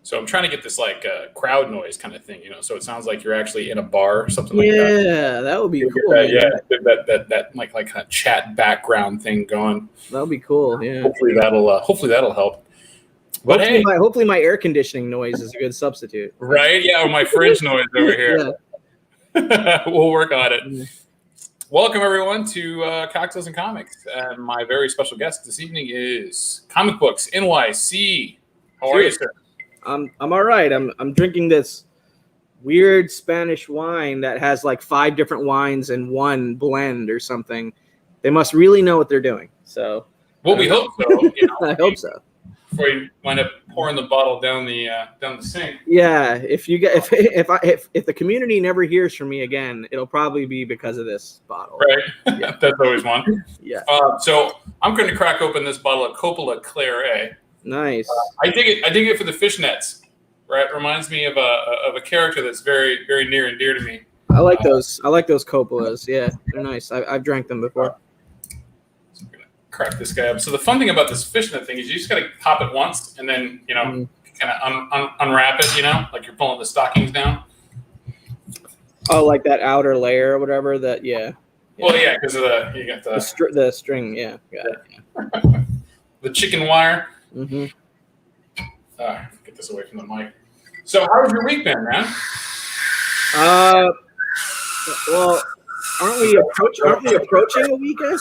So I'm trying to get this like crowd noise kind of thing, so it sounds like you're actually in a bar or something like that. Yeah, that would be cool. That like kind of chat background thing going. That would be cool. Yeah. Hopefully that'll help. But hopefully my air conditioning noise is a good substitute. Right? Yeah, or my fridge noise over here. Yeah. We'll work on it. Yeah. Welcome everyone to Cocktails and Comics. And my very special guest this evening is ComicBooksNYC. How are you, sir? I'm all right. I'm drinking this weird Spanish wine that has like 5 different wines in one blend or something. They must really know what they're doing. So, well, we hope so. I hope so. Before you wind up pouring the bottle down the sink. Yeah, if the community never hears from me again, it'll probably be because of this bottle. Right. Yeah. That's always one. Yeah. So I'm going to crack open this bottle of Coppola Claret. Nice. I dig it for the fishnets. Right. Reminds me of a character that's very, very near and dear to me. I like those. I like those Coppolas. Yeah, they're nice. I've drank them before. So I'm gonna crack this guy up. So the fun thing about this fishnet thing is you just gotta pop it once and then kind of unwrap it. Like you're pulling the stockings down. Oh, like that outer layer or whatever. That Well, yeah, because of you got the string. Yeah, got it. The chicken wire. Mm-hmm. Get this away from the mic. So, how's your week been, man? Well, aren't we approaching a weekend?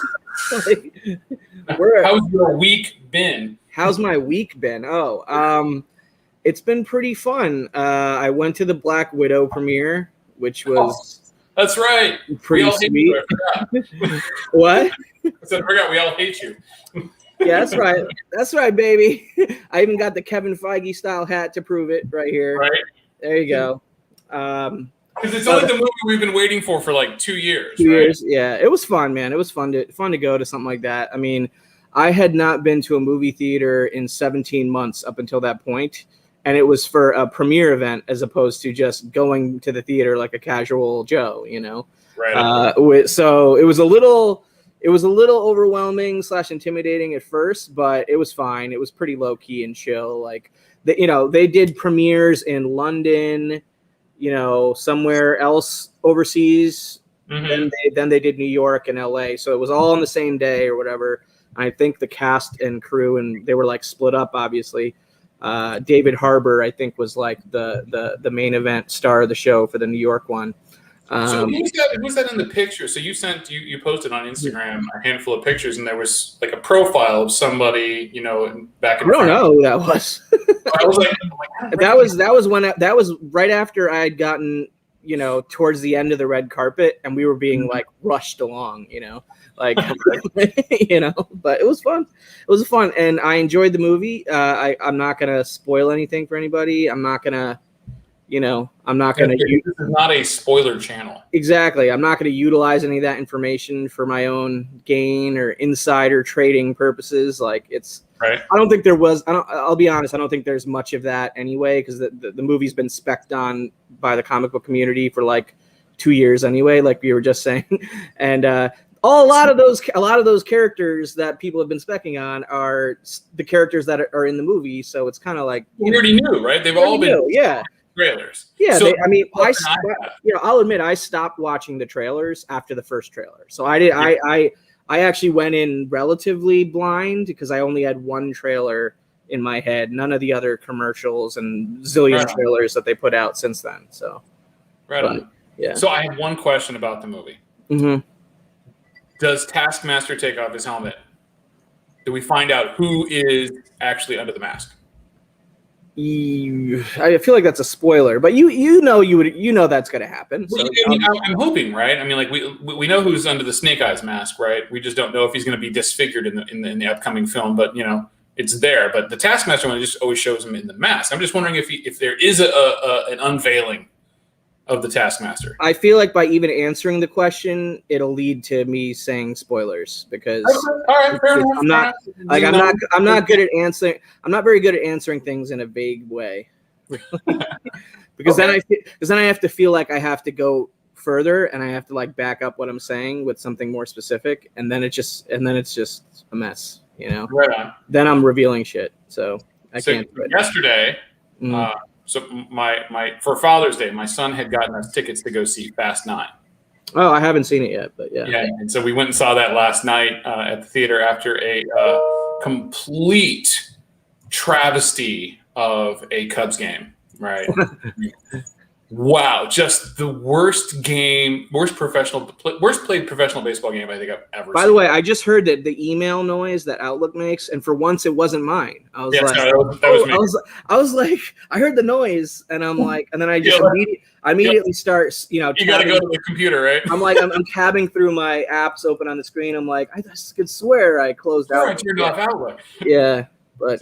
How's your week been? How's my week been? Oh, it's been pretty fun. I went to the Black Widow premiere, which was that's right. Pretty sweet. What? I forgot we all hate you. Yeah, that's right. That's right, baby. I even got the Kevin Feige style hat to prove it right here. Right. There you go. Because it's only the movie we've been waiting for like 2 years. 2 years, yeah. It was fun, man. It was fun to go to something like that. I mean, I had not been to a movie theater in 17 months up until that point, and it was for a premiere event as opposed to just going to the theater like a casual Joe, Right. So it was a little overwhelming / intimidating at first, but it was fine. It was pretty low key and chill. Like they did premieres in London, somewhere else overseas. Mm-hmm. Then they did New York and LA. So it was all on the same day or whatever. I think the cast and crew, and they were like split up, obviously. David Harbour, I think, was like the main event star of the show for the New York one. So who's that in the picture? So you posted on Instagram a handful of pictures, and there was like a profile of somebody, back in. I don't know who that was. I was like that was right after I had gotten, towards the end of the red carpet, and we were being like rushed along, but it was fun. It was fun, and I enjoyed the movie. I'm not gonna spoil anything for anybody. I'm not gonna. I'm not going to. This is not a spoiler channel. Exactly. I'm not going to utilize any of that information for my own gain or insider trading purposes. Like it's. Right. I don't think there was. I'll be honest. I don't think there's much of that anyway, because the movie's been spec'd on by the comic book community for like 2 years anyway, like we were just saying, and a lot of those characters that people have been specking on are the characters that are in the movie. So it's kind of like we already knew, right? They've all been. Yeah. Trailers. Yeah, I'll admit I stopped watching the trailers after the first trailer. So I did. I actually went in relatively blind because I only had one trailer in my head. None of the other commercials and zillion trailers that they put out since then. So, on. Yeah. So I have one question about the movie. Mm-hmm. Does Taskmaster take off his helmet? Do we find out who is actually under the mask? I feel like that's a spoiler, but you know that's going to happen. So. I'm hoping, right? I mean, like we know who's under the Snake Eyes mask, right? We just don't know if he's going to be disfigured in the upcoming film, but it's there. But the Taskmaster one just always shows him in the mask. I'm just wondering if there is an unveiling of the Taskmaster. I feel like by even answering the question, it'll lead to me saying spoilers because I'm not good at answering. I'm not very good at answering things in a vague way. because then I have to feel like I have to go further and I have to like back up what I'm saying with something more specific, and then it's just a mess, Right on. Then I'm revealing shit. So I can't. Yesterday, So my for Father's Day, my son had gotten us tickets to go see Fast 9. Oh, I haven't seen it yet, but yeah. Yeah, and so we went and saw that last night at the theater after a complete travesty of a Cubs game, right? Wow, just the worst played professional baseball game I think I've ever seen. By the way, I just heard that the email noise that Outlook makes, and for once it wasn't mine. I was like, that was me. I was like, I heard the noise, and I'm like, and then I just immediately start, you got to go to the computer, right? I'm like, I'm tabbing through my apps open on the screen. I'm like, I just could swear I closed out. I turned off Outlook. Yeah, but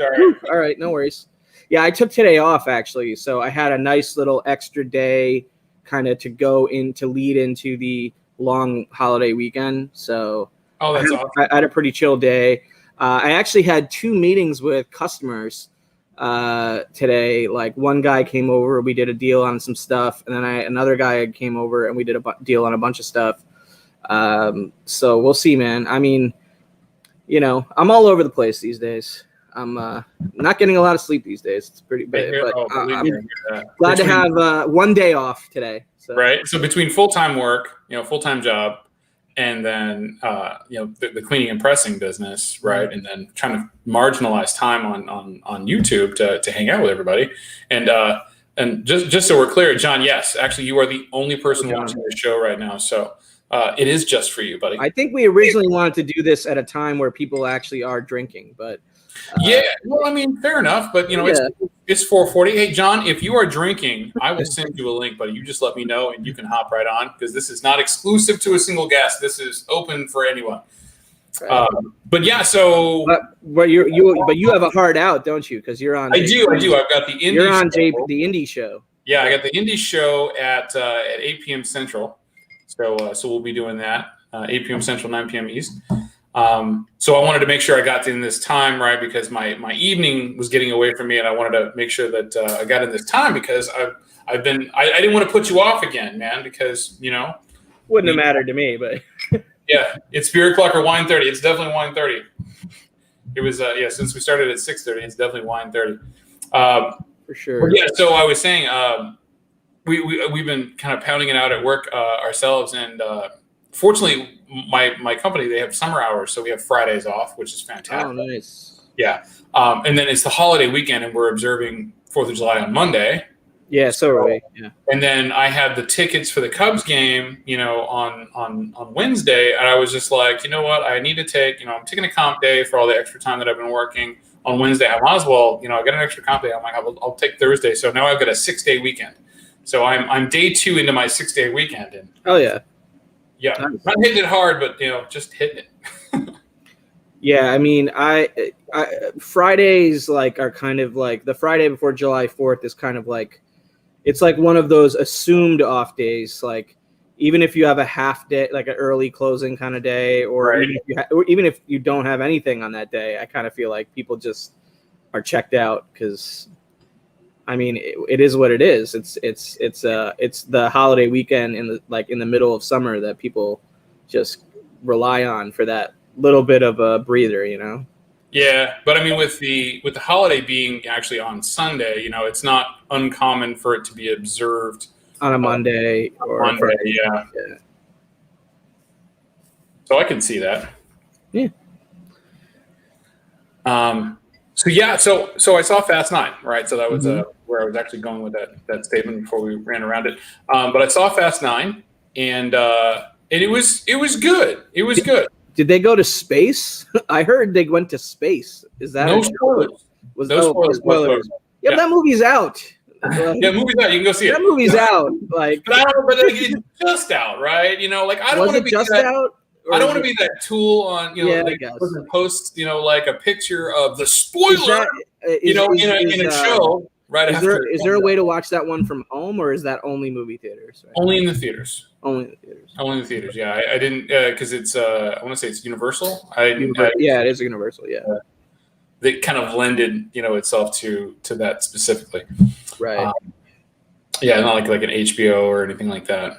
all right, no worries. Yeah, I took today off actually, so I had a nice little extra day kind of to lead into the long holiday weekend. So that's awesome. I had a pretty chill day. I actually had 2 meetings with customers today. Like one guy came over, we did a deal on some stuff, and then another guy came over and we did a deal on a bunch of stuff. So we'll see, man. I mean, I'm all over the place these days. I'm not getting a lot of sleep these days. It's pretty bad, but I'm glad to have 1 day off today. So. Right. So between full-time work, full-time job, and then the cleaning and pressing business, right, and then trying to marginalize time on YouTube to hang out with everybody, and just so we're clear, John, yes, actually, you are the only person watching this show right now, so. It is just for you, buddy. I think we originally wanted to do this at a time where people actually are drinking, but yeah, well, I mean, fair enough, but it's 4:40. Hey, John, if you are drinking, I will send you a link, buddy. You just let me know, and you can hop right on because this is not exclusive to a single guest. This is open for anyone. Right. But yeah, so but you have a hard out, don't you? Because you're on. I do. I've got the indie. You're on the indie show. Yeah, I got the indie show at 8 p.m. Central. So we'll be doing that 8 p.m. Central, 9 p.m. East. So I wanted to make sure I got in this time, right, because my evening was getting away from me, and I wanted to make sure that I got in this time because I didn't want to put you off again, man, because wouldn't have mattered to me, but yeah, it's beer o'clock or wine 30. It's definitely wine 30. It was since we started at 6:30, it's definitely wine 30. For sure. Yeah, so I was saying. We've been kind of pounding it out at work ourselves, and fortunately, my company, they have summer hours, so we have Fridays off, which is fantastic. Oh, nice. Yeah, and then it's the holiday weekend, and we're observing 4th of July on Monday. Yeah, so are we. Yeah. And then I had the tickets for the Cubs game, on Wednesday, and I was just like, you know what, I need to take, I'm taking a comp day for all the extra time that I've been working on Wednesday. I might as well, I got an extra comp day. I'm like, I'll take Thursday. So now I've got a 6-day weekend. So I'm day 2 into my 6-day weekend, and yeah, nice. Not hitting it hard, but just hitting it. Yeah, I mean, I Fridays are kind of like the Friday before July 4th is kind of like it's like one of those assumed off days. Like even if you have a half day, like an early closing kind of day, or right. even if you don't have anything on that day, I kind of feel like people just are checked out because. I mean, it is what it is. It's the holiday weekend in the middle of summer that people just rely on for that little bit of a breather, Yeah, but I mean, with the holiday being actually on Sunday, it's not uncommon for it to be observed on a Monday or Monday. Friday. Yeah. So I can see that. Yeah. So yeah, so I saw Fast 9, right? So that was where I was actually going with that statement before we ran around it. But I saw Fast 9, and it was good. It was good. Did they go to space? I heard they went to space. Is that no spoilers? No spoilers. Yeah, but that movie's out. Yeah, movie's out. You can go see it. That movie's out. But it's just out, right? I don't want to be just out. I don't want to be that tool on, post, like a picture of the spoiler, in a show right after. Is there a way to watch that one from home, or is that only movie theaters? Right? Only in the theaters. Only in the theaters. Only in the theaters. Yeah, I didn't because it's. I want to say it's Universal. Yeah, it is Universal. Yeah. That kind of lended, itself to that specifically. Right. Yeah, not like an HBO or anything like that.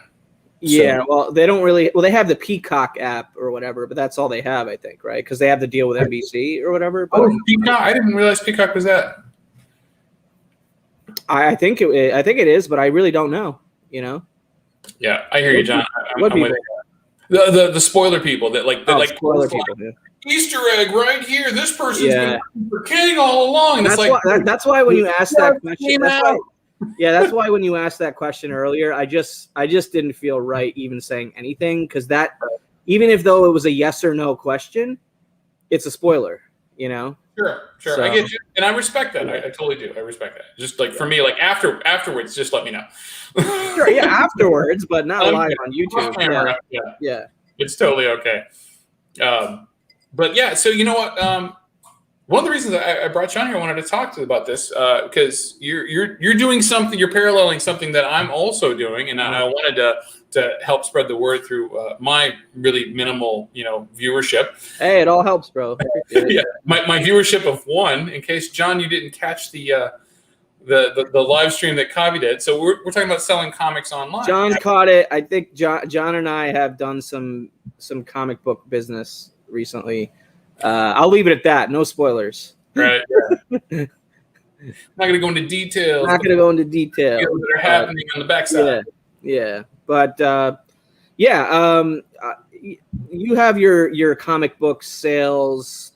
Yeah, well, they don't really. Well, they have the Peacock app or whatever, but that's all they have, I think, right? Because they have the deal with NBC or whatever. But Peacock! I didn't realize Peacock was that. I think it is, but I really don't know. You know. Yeah, I hear you, John. What people? The spoiler people that like spoiler people. Yeah. Easter egg right here. This person's been for King all along. And that's why when you asked that question, that's why when you asked that question earlier, I just didn't feel right even saying anything, because that, even if though it was a yes or no question, it's a spoiler, you know. Sure. So, I get you, and I respect that. I totally do. I respect that. Just like for me, like afterwards, just let me know. Sure, yeah, afterwards, but not live on YouTube. Yeah, it's totally okay. But yeah, so you know what? One of the reasons I brought you on here, I wanted to talk to you about this, because you're doing something, you're paralleling something that I'm also doing, and I wanted to help spread the word through my really minimal, viewership. Hey, it all helps, bro. Yeah, my viewership of one. In case, John, you didn't catch the live stream that Kavi did. So we're talking about selling comics online. John caught it. I think John and I have done some comic book business recently. I'll leave it at that. No spoilers. Right. Yeah. Not going to go into details. Not going to go into details that are happening on the backside. Yeah. But you have your comic book sales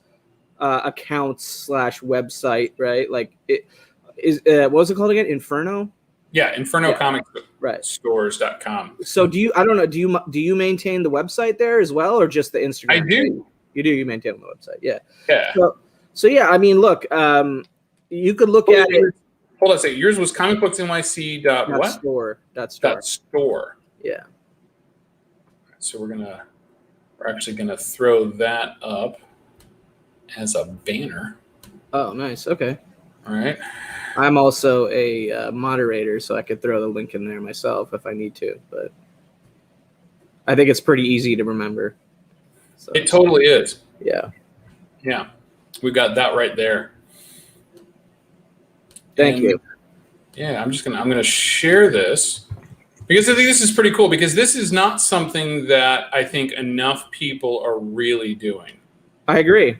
accounts / website, right? Like it is. What was it called again? Inferno. Yeah, Inferno Comic Stores.com. So I don't know. Do you maintain the website there as well, or just the Instagram? I do. You do. You maintain the website. Yeah. Yeah. So yeah. I mean, look. You could look at it. Hold on a second. Yours was ComicBooksNYC .store. Yeah. So we're actually gonna throw that up as a banner. Oh, nice. Okay. All right. I'm also a moderator, so I could throw the link in there myself if I need to, but I think it's pretty easy to remember. So, it totally is. Yeah. Yeah. We got that right there. Thank you. Yeah, I'm gonna share this because I think this is pretty cool, because this is not something that I think enough people are really doing. I agree.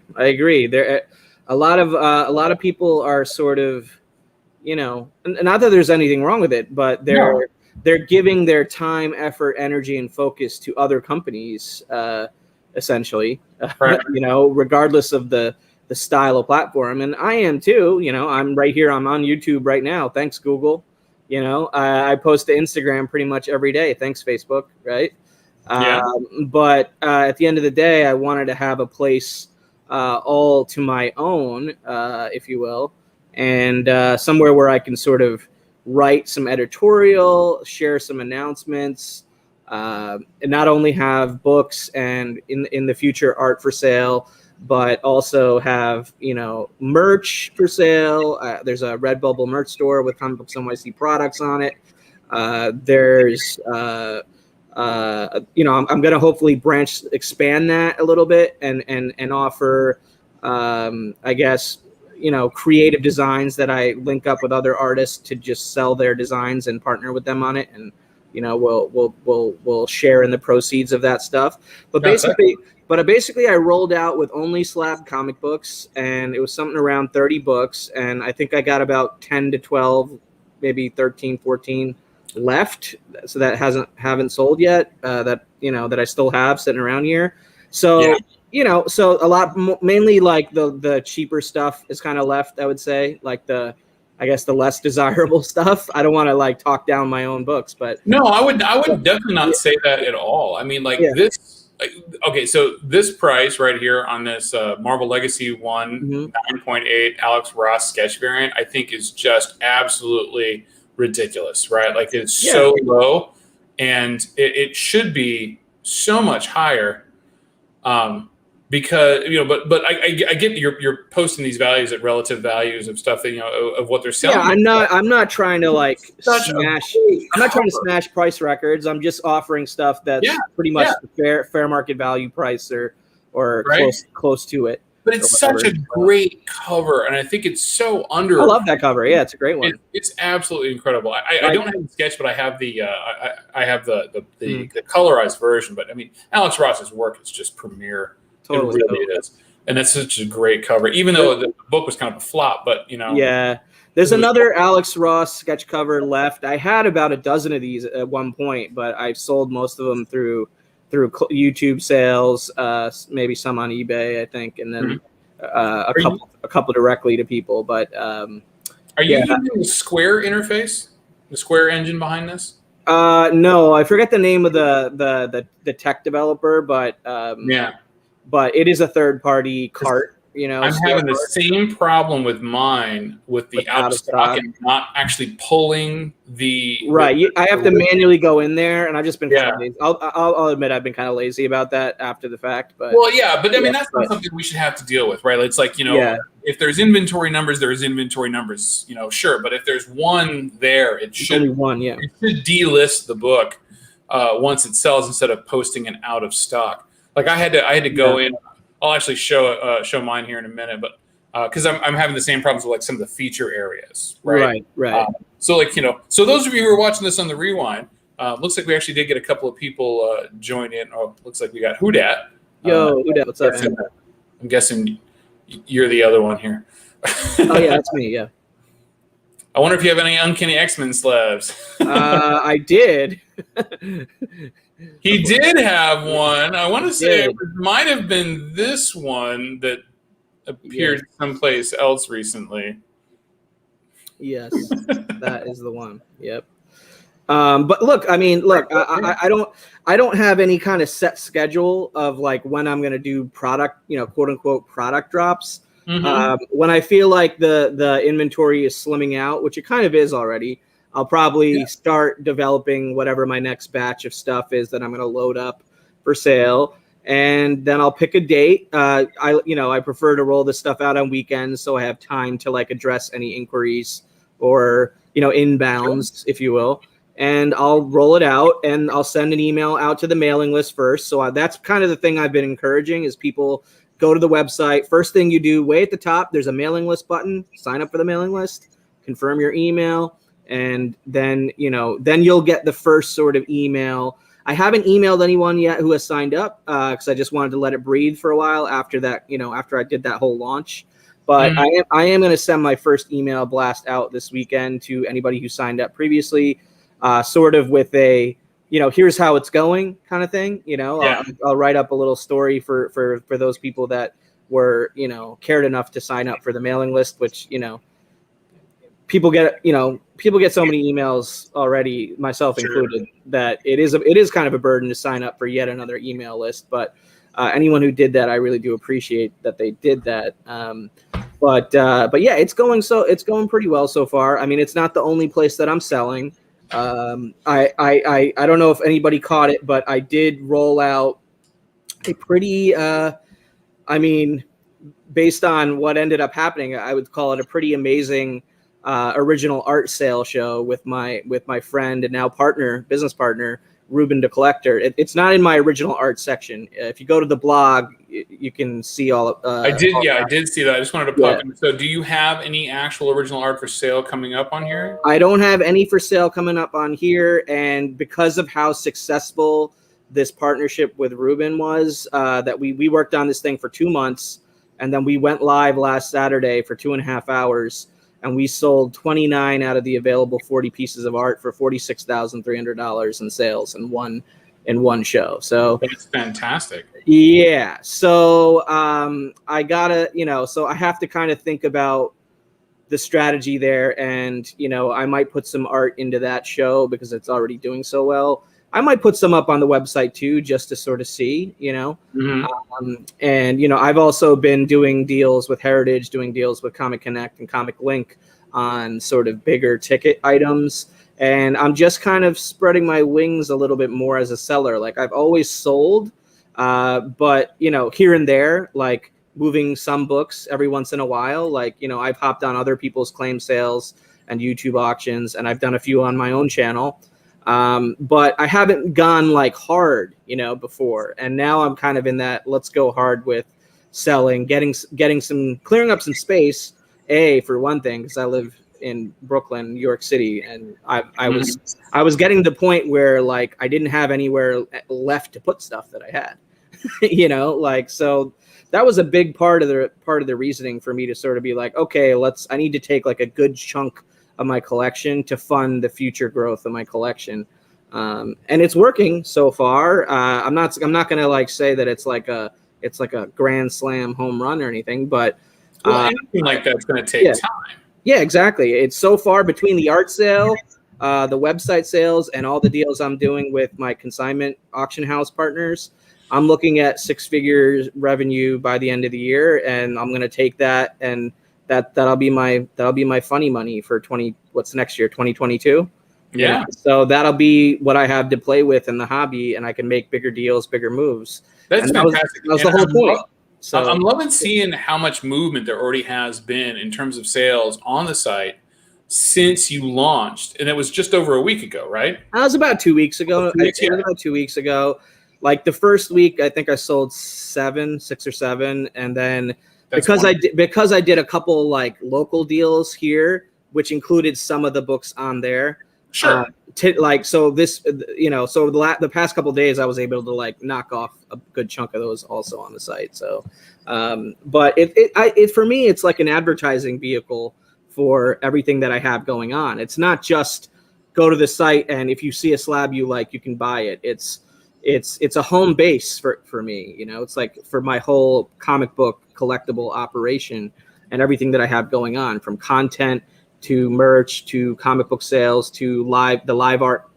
There a lot of people are sort of, not that there's anything wrong with it, but they're giving their time, effort, energy, and focus to other companies, essentially, right. Regardless of the style of platform. And I am too, I'm right here. I'm on YouTube right now. Thanks, Google. I post to Instagram pretty much every day. Thanks, Facebook. Right. Yeah. But at the end of the day, I wanted to have a place all to my own, if you will, and somewhere where I can sort of write some editorial, share some announcements, and not only have books and in the future art for sale, but also have merch for sale. There's a Redbubble merch store with ComicBooksNYC products on it. There's I'm going to hopefully expand that a little bit and offer, I guess, creative designs that I link up with other artists to just sell their designs and partner with them on it. And, we'll share in the proceeds of that stuff. But basically I rolled out with only slab comic books, and it was something around 30 books. And I think I got about 10 to 12, maybe 13, 14 left, so that haven't sold yet, that I still have sitting around here. So so a lot, mainly like the cheaper stuff is kind of left, I would say, like the less desirable stuff. I don't want to like talk down my own books, but no, I would definitely not say that at all. I mean, this. Okay, so this price right here on this Marvel Legacy 1 9.8 Alex Ross sketch variant, I think is just absolutely ridiculous, right? Like it's so low, and it should be so much higher, because but I get you're posting these values at relative values of stuff that of what they're selling. Yeah, I'm not trying to like smash. I'm not trying to smash price records. I'm just offering stuff that's pretty much the fair market value price or right? close to it. But it's such a great cover, and I think it's so under. I love that cover. Yeah, it's a great one. It's absolutely incredible. I don't have the sketch, but I have the the colorized version. But I mean, Alex Ross's work is just premier. Totally, it really is. And that's such a great cover, even though the book was kind of a flop. But yeah, there's another Alex Ross sketch cover left. I had about a dozen of these at one point, but I sold most of them through YouTube sales, maybe some on eBay, I think, and then a couple directly to people. But are you using the Square interface, the Square engine behind this? No, I forget the name of the tech developer, but but it is a third party cart. I'm having the same problem with mine with the out of stock and not actually pulling the I have to manually go in there, and I've just been kind of lazy. I'll admit I've been kind of lazy about that after the fact. But but I mean that's not something we should have to deal with, right? It's like if there's inventory numbers, there's inventory numbers, sure. But if there's one there, it should only one, it should delist the book once it sells instead of posting an out of stock. Like I had to go in. I'll actually show mine here in a minute, but because I'm having the same problems with like some of the feature areas, right? So so those of you who are watching this on the rewind, looks like we actually did get a couple of people join in. Oh, looks like we got Houdat. Yo, Houdat, what's up, man? I'm guessing you're the other one here. Oh yeah, that's me. Yeah. I wonder if you have any Uncanny X-Men slabs. I did. He did have one. I want to say it might have been this one that appeared someplace else recently. Yes, that is the one. Yep. But look, I mean, I don't have any kind of set schedule of like when I'm going to do product, quote unquote product drops. When I feel like the inventory is slimming out, which it kind of is already, I'll probably start developing whatever my next batch of stuff is that I'm going to load up for sale. And then I'll pick a date. I prefer to roll this stuff out on weekends, so I have time to like address any inquiries or, inbounds, if you will. And I'll roll it out and I'll send an email out to the mailing list first. So that's kind of the thing I've been encouraging is people go to the website. First thing you do, way at the top, there's a mailing list button. Sign up for the mailing list, confirm your email. And then, then you'll get the first sort of email. I haven't emailed anyone yet who has signed up because I just wanted to let it breathe for a while after that, after I did that whole launch. But I am going to send my first email blast out this weekend to anybody who signed up previously, sort of with a, here's how it's going kind of thing. I'll write up a little story for those people that were, cared enough to sign up for the mailing list, which, people get so many emails already, myself included, that it is kind of a burden to sign up for yet another email list. But anyone who did that, I really do appreciate that they did that. But yeah, it's going pretty well so far. I mean, it's not the only place that I'm selling. I don't know if anybody caught it, but I did roll out a pretty, based on what ended up happening, I would call it a pretty amazing original art sale show with my friend and now business partner, Ruben the Collector. It's not in my original art section. If you go to the blog, you can see all. I did see that. I just wanted to pop in. So, do you have any actual original art for sale coming up on here? I don't have any for sale coming up on here, and because of how successful this partnership with Ruben was, that we worked on this thing for 2 months, and then we went live last Saturday for 2.5 hours. And we sold 29 out of the available 40 pieces of art for $46,300 in sales in one show. So it's fantastic. Yeah. So I gotta, so I have to kind of think about the strategy there, and I might put some art into that show because it's already doing so well. I might put some up on the website too, just to sort of see, and I've also been doing deals with Heritage, doing deals with Comic Connect and Comic Link on sort of bigger ticket items. And I'm just kind of spreading my wings a little bit more as a seller. Like I've always sold, but here and there, like moving some books every once in a while. Like, I've hopped on other people's claim sales and YouTube auctions, and I've done a few on my own channel. But I haven't gone like hard, before. And now I'm kind of in that, let's go hard with selling, getting some, clearing up some space, for one thing, because I live in Brooklyn, New York City. And I was getting to the point where like, I didn't have anywhere left to put stuff that I had, so that was a big part of the reasoning for me to sort of be like, okay, I need to take like a good chunk of my collection to fund the future growth of my collection. And it's working so far. I'm not going to like say that it's like a grand slam home run or anything, but anything like that's going to take time. Yeah, exactly. It's so far between the art sale, the website sales, and all the deals I'm doing with my consignment auction house partners, I'm looking at 6-figure revenue by the end of the year, and I'm going to take that, and that'll be my funny money for what's next year, 2022. Yeah. So that'll be what I have to play with in the hobby, and I can make bigger deals, bigger moves. That's fantastic. That was the whole point. So I'm loving seeing how much movement there already has been in terms of sales on the site since you launched, and it was just over a week ago, right? That was about 2 weeks ago. About 2 weeks ago. Like the first week, I think I sold 6 or 7, and then because I did a couple like local deals here, which included some of the books on there. Sure. The past couple of days, I was able to like knock off a good chunk of those also on the site. So, but for me, it's like an advertising vehicle for everything that I have going on. It's not just go to the site and if you see a slab you like, you can buy it. It's a home base for me. You know, it's like for my whole comic book collectible operation and everything that I have going on, from content to merch to comic book sales to the live art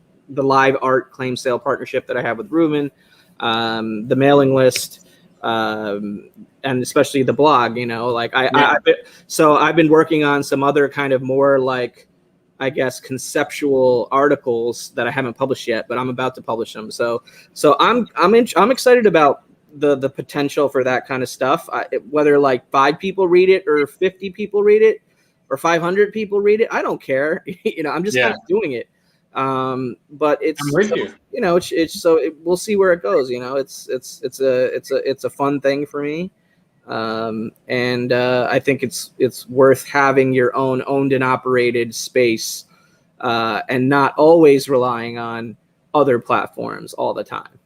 claim sale partnership that I have with Ruben, the mailing list, and especially the blog. You know, like I've been working on some other kind of more like, I guess, conceptual articles that I haven't published yet, but I'm about to publish them. So I'm excited about the potential for that kind of stuff. Whether like 5 people read it or 50 people read it or 500 people read it, I don't care. You know, I'm just kind of doing it. But it's, I'm with you. You know, we'll see where it goes. You know, it's a fun thing for me. And I think it's worth having your own owned and operated space, and not always relying on other platforms all the time.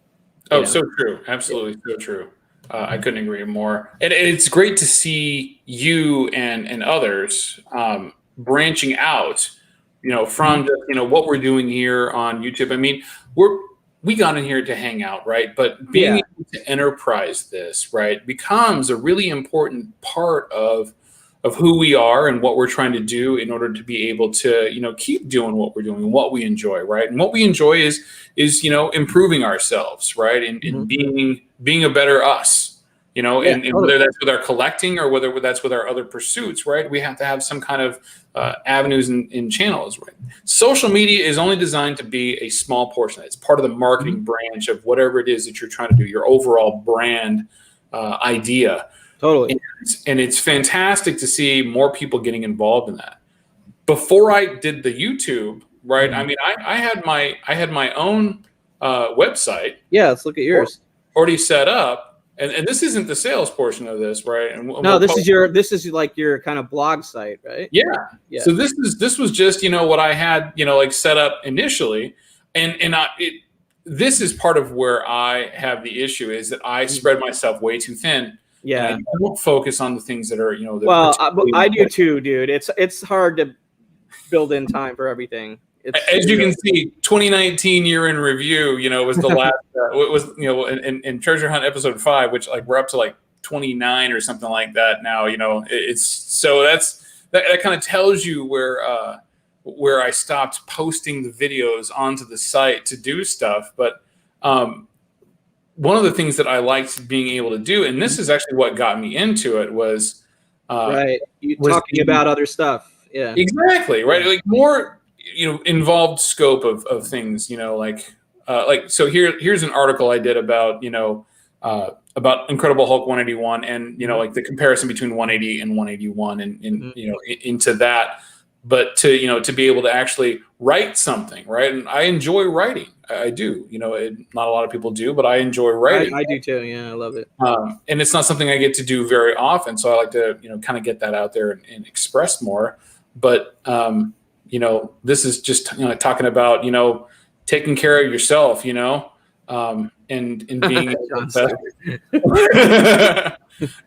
Oh, so true. Absolutely. So true. I couldn't agree more. And it's great to see you and others branching out, you know, from what we're doing here on YouTube. I mean, we got in here to hang out, right? But being able to enterprise this, right, becomes a really important part of who we are and what we're trying to do in order to be able to, keep doing what we're doing and what we enjoy, right? And what we enjoy is improving ourselves, right? And being a better us, and whether that's with our collecting or whether that's with our other pursuits, right? We have to have some kind of avenues and channels, right? Social media is only designed to be a small portion. It's part of the marketing branch of whatever it is that you're trying to do, your overall brand idea. Totally. And it's fantastic to see more people getting involved in that. Before I did the YouTube, right? I mean, I had my own website. Yeah, let's look at yours. Already set up, and this isn't the sales portion of this, right? And this is like your kind of blog site, right? Yeah. So this was just what I had like set up initially, and this is part of where I have the issue is that I spread myself way too thin. Yeah, I don't focus on the things that are I do too, dude. It's hard to build in time for everything. As you can see, 2019 year in review, was the last. It was in Treasure Hunt episode 5, which like we're up to like 29 or something like that now. It's so that kind of tells you where I stopped posting the videos onto the site to do stuff, but. One of the things that I liked being able to do, and this is actually what got me into it, was talking about other stuff. Yeah, exactly, right. Like more, involved scope of things. So here's an article I did about Incredible Hulk 181, and like the comparison between 180 and 181, and into that. But to be able to actually write something, right? And I enjoy writing. I do. Not a lot of people do, but I enjoy writing. I do too. Yeah, I love it. And it's not something I get to do very often, so I like to kind of get that out there and express more. But this is just talking about taking care of yourself, and being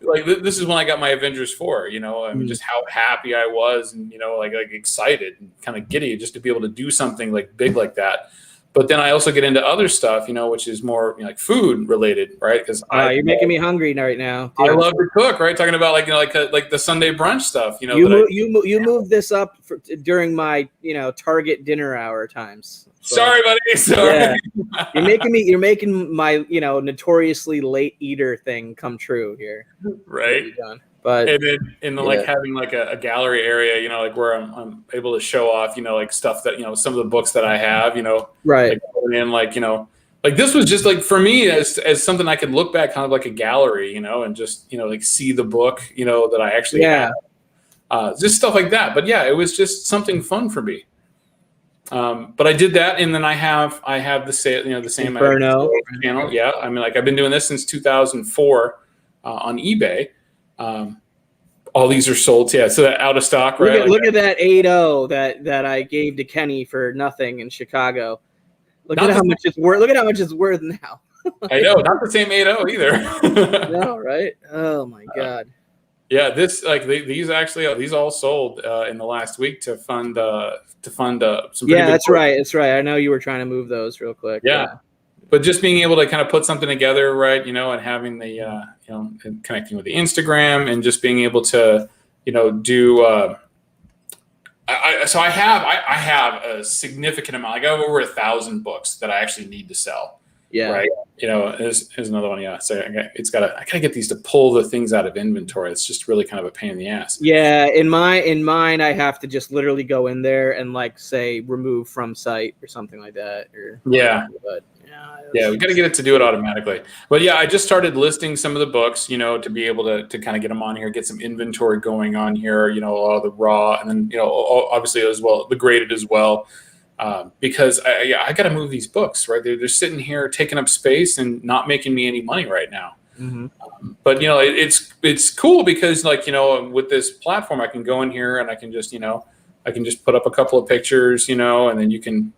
like this is when I got my Avengers 4, you know, I mean, just how happy I was and, you know, like excited and kind of giddy just to be able to do something like big like that. But then I also get into other stuff, you know, which is more, you know, like food related, right? Because you're making me hungry right now. Dude. I love to cook, right? Talking about like, you know, like the Sunday brunch stuff, you know. You moved this up during my, you know, Target dinner hour times. So, sorry, buddy. Sorry. Yeah. You're making my, you know, notoriously late eater thing come true here. Right. But and then like having like a gallery area, you know, like where I'm able to show off, you know, like stuff that, you know, some of the books that I have, you know, right. Like, you know, like this was just like for me as something I could look back kind of like a gallery, you know, and just, you know, like see the book, you know, that I actually had. Just stuff like that. But yeah, it was just something fun for me. But I did that, and then I have the same, you know, the same Inferno channel. Yeah, I mean, like I've been doing this since 2004 on eBay. All these are sold. Yeah, so that out of stock, right? Look at that 8.0 that I gave to Kenny for nothing in Chicago. Look at how much it's worth. Look at how much it's worth now. I know, not the same 8.0 either. No, right? Oh my God. Yeah, this like these all sold in the last week to fund some. Yeah, that's right. That's right. I know you were trying to move those real quick. Yeah. But just being able to kind of put something together, right, you know, and having the, you know, and connecting with the Instagram and just being able to, you know, do. So I have a significant amount. Like I have over 1,000 books that I actually need to sell. Yeah. Right. You know, here's another one. Yeah. So I gotta get these to pull the things out of inventory. It's just really kind of a pain in the ass. Yeah. In mine, I have to just literally go in there and like say remove from site or something like that. Or yeah. But yeah, we got to get it to do it automatically. But yeah, I just started listing some of the books, you know, to be able to kind of get them on here, get some inventory going on here, you know, all the raw, and then, you know, obviously as well, the graded as well. Because I got to move these books, right? They're sitting here taking up space and not making me any money right now. Mm-hmm. But, you know, it's cool because, like, you know, with this platform, I can go in here and I can just, you know, put up a couple of pictures, you know, and then you can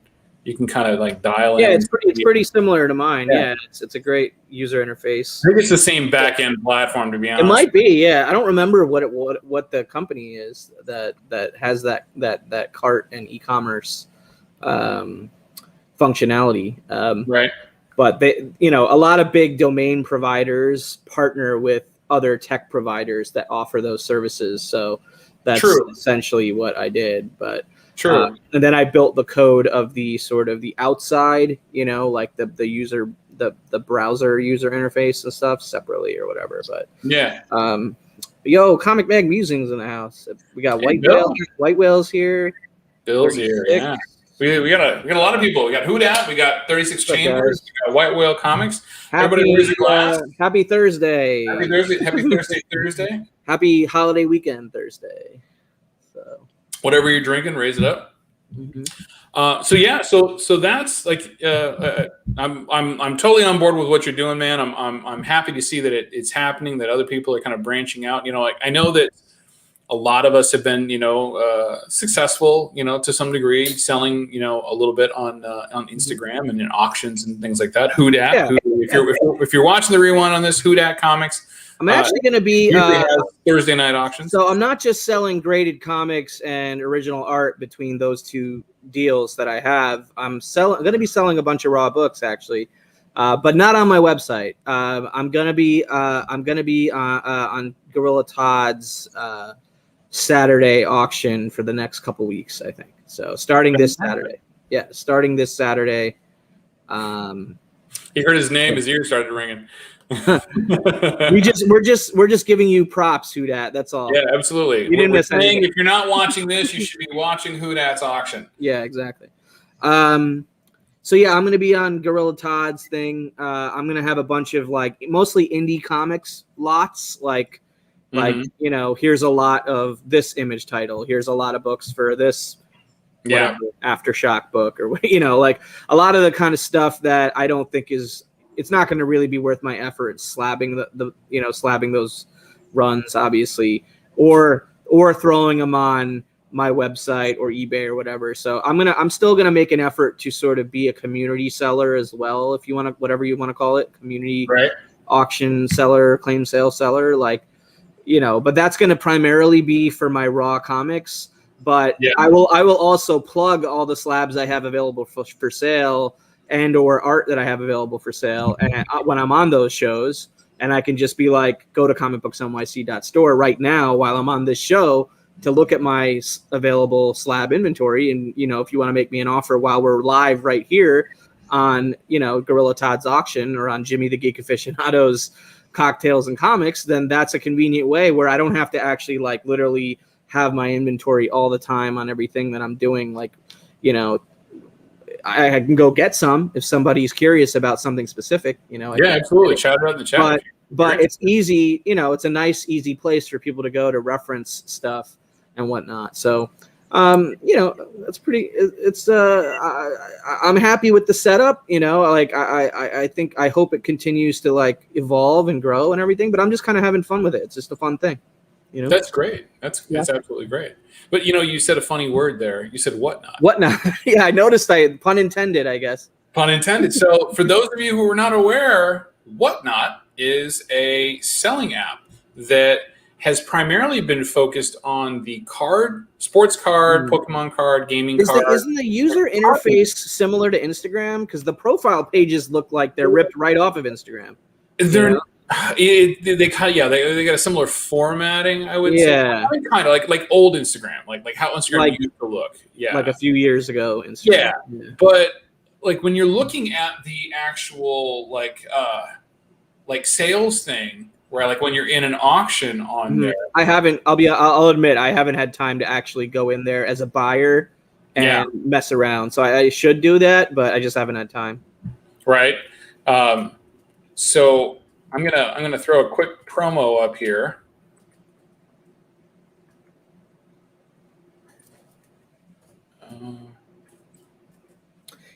kind of like dial in. Yeah, it's pretty similar to mine. Yeah, it's a great user interface. I think it's the same back end platform, to be honest. It might be. Yeah, I don't remember what the company is that has that cart and e-commerce functionality. Right. But they, you know, a lot of big domain providers partner with other tech providers that offer those services. So that's essentially what I did. But true. And then I built the code of the sort of the outside, you know, like the user, the browser user interface and stuff separately or whatever. But yeah. Yo, Comic Mag Musings in the house. We got White Whales here. Bill's here. Yeah. We got a lot of people. We got Hoodat. We got 36 Chambers. We got White Whale Comics. Everybody wears a glass. Happy Thursday. Happy Thursday. Happy Thursday. Thursday. Happy holiday weekend Thursday. So whatever you're drinking, raise it up. Mm-hmm. So that's like I'm totally on board with what you're doing, man. I'm happy to see that it's happening. That other people are kind of branching out. You know, like I know that a lot of us have been, you know, successful, you know, to some degree, selling, you know, a little bit on Instagram and in auctions and things like that. Hoodat. Yeah. If you're watching the rewind on this, Hoodat Comics. I'm actually going to be Thursday night auctions. So I'm not just selling graded comics and original art between those two deals that I have. I'm going to be selling a bunch of raw books actually, but not on my website. I'm going to be on Gorilla Todd's Saturday auction for the next couple weeks, I think. So starting this Saturday. Yeah, starting this Saturday. He heard his name, his ears started ringing. we're just giving you props, Hoodat. That's all. Yeah, absolutely. You didn't miss anything. If you're not watching this, you should be watching Hoodat's auction. Yeah, exactly. So yeah, I'm going to be on Gorilla Todd's thing. I'm going to have a bunch of like mostly indie comics lots, like you know, here's a lot of this image title. Here's a lot of books for this. Yeah. Aftershock book or, you know, like a lot of the kind of stuff that I don't think it's not going to really be worth my effort slabbing slabbing those runs, obviously, or throwing them on my website or eBay or whatever. So I'm still going to make an effort to sort of be a community seller as well. If you want to, whatever you want to call it, community, right. auction seller, claim sale seller, like, you know, but that's going to primarily be for my raw comics. But I will also plug all the slabs I have available for sale and or art that I have available for sale. And when I'm on those shows, and I can just be like, go to comicbooksnyc.store right now while I'm on this show to look at my available slab inventory. And, you know, if you want to make me an offer while we're live right here on, you know, Gorilla Todd's auction or on Jimmy the Geek Aficionado's Cocktails and Comics, then that's a convenient way where I don't have to actually like literally have my inventory all the time on everything that I'm doing. Like, you know, I can go get some if somebody's curious about something specific, you know. Yeah, absolutely. Chat about the chat. But it's easy, you know, it's a nice, easy place for people to go to reference stuff and whatnot. So, you know, it's pretty, I'm happy with the setup, you know, like I hope it continues to like evolve and grow and everything, but I'm just kind of having fun with it. It's just a fun thing, you know? That's great. That's absolutely great. But, you know, you said a funny word there. You said whatnot. Whatnot. Yeah, I noticed pun intended, I guess. Pun intended. So for those of you who are not aware, Whatnot is a selling app that has primarily been focused on the sports card, Pokemon card, gaming card. Isn't the user interface similar to Instagram? Because the profile pages look like they're ripped right off of Instagram. They're they got a similar formatting, I would say. Kind of like old Instagram, like how Instagram used to look. Yeah, like a few years ago. Instagram. Yeah, but like when you're looking at the actual like sales thing, where like when you're in an auction on there, I'll admit I haven't had time to actually go in there as a buyer and mess around. So I should do that, but I just haven't had time. Right. So I'm gonna throw a quick promo up here.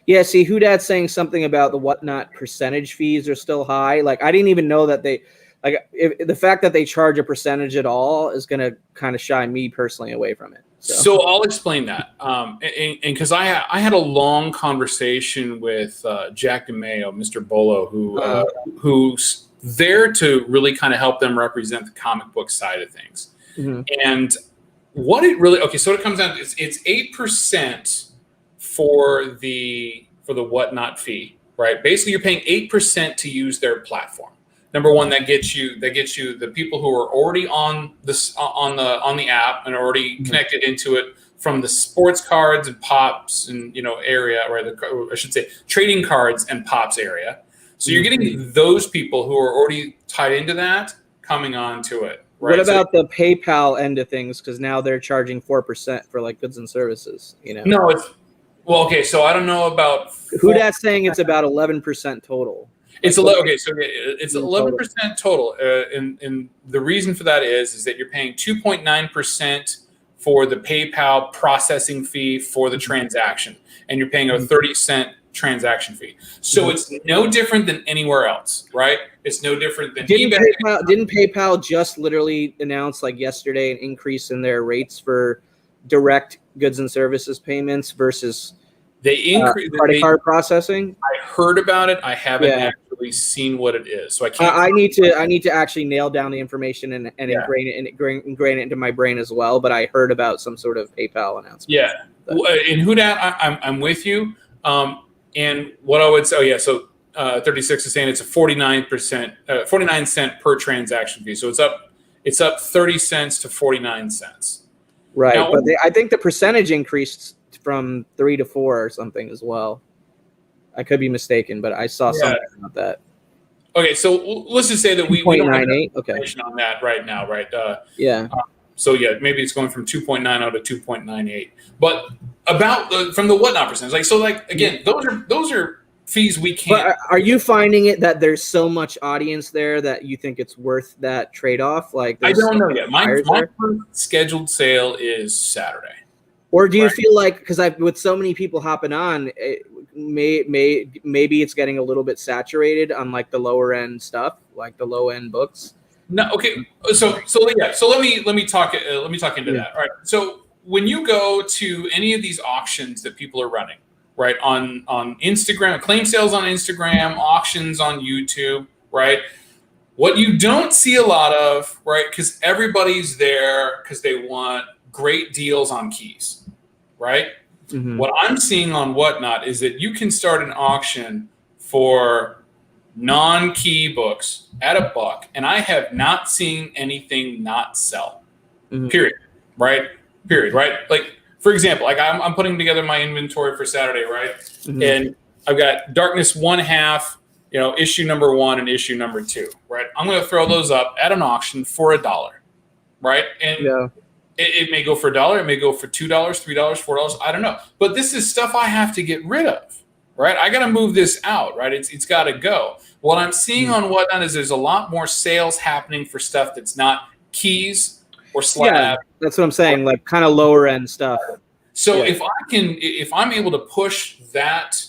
Yeah, see, who that's saying something about the Whatnot percentage fees are still high. Like, I didn't even know that they, like, the fact that they charge a percentage at all is going to kind of shy me personally away from it. So I'll explain that. And because I had a long conversation with Jack DeMayo, Mr. Bolo, who's there to really kind of help them represent the comic book side of things. And what it really, so it comes down to, it's 8% for the Whatnot fee, right? Basically, you're paying 8% to use their platform. Number one, that gets you the people who are already on the app and already connected into it from the sports cards and pops and area, or I should say trading cards and pops area. So you're getting those people who are already tied into that coming on to it. Right? What about the PayPal end of things? Because now they're charging 4% for like goods and services. No, it's so I don't know about who that's saying it's about 11% total. It's 11. Okay, so it's 11% total, and the reason for that is that you're paying 2.9% for the PayPal processing fee for the transaction, and you're paying a 30-cent transaction fee. So it's no different than anywhere else, right? It's no different than eBay. Didn't PayPal just literally announce like yesterday an increase in their rates for direct goods and services payments versus credit card processing? I heard about it. I haven't actually seen what it is, so I can't. I need to actually nail down the information and ingrain it into my brain as well. But I heard about some sort of PayPal announcement. Yeah, and who that? I'm with you. And what I would say, so 36 is saying it's a 49 cent per transaction fee. So it's up 30 cents to 49 cents. Right, now, but I think the percentage increased from 3 to 4 or something as well. I could be mistaken, but I saw something about that. Okay, so let's just say that we don't have information on that right now, right? So maybe it's going from 2.90 to 2.98. But about from the Whatnot percentage, again, those are fees we can't. But are you finding it that there's so much audience there that you think it's worth that trade-off? Like, I don't know yet. My first scheduled sale is Saturday. Or do you feel like, because with so many people hopping on, maybe it's getting a little bit saturated on like the lower end stuff, like the low end books? No, okay. So let me talk into that. All right. So when you go to any of these auctions that people are running, right, on Instagram, claim sales on Instagram, auctions on YouTube, right? What you don't see a lot of, right? Because everybody's there because they want great deals on keys, right? Mm-hmm. What I'm seeing on Whatnot is that you can start an auction for non-key books at $1, and I have not seen anything not sell. Mm-hmm. Period. Right? Like, for example, like I'm putting together my inventory for Saturday, right? Mm-hmm. And I've got Darkness 1/2, issue number 1 and issue number 2, right? I'm going to throw those up at an auction for $1, right? And it may go for $1, it may go for $2, $3, $4, I don't know. But this is stuff I have to get rid of, right? I got to move this out, right? It's got to go. What I'm seeing on Whatnot is there's a lot more sales happening for stuff that's not keys or slab. Yeah, that's what I'm saying, like kind of lower end stuff. So if I'm able to push that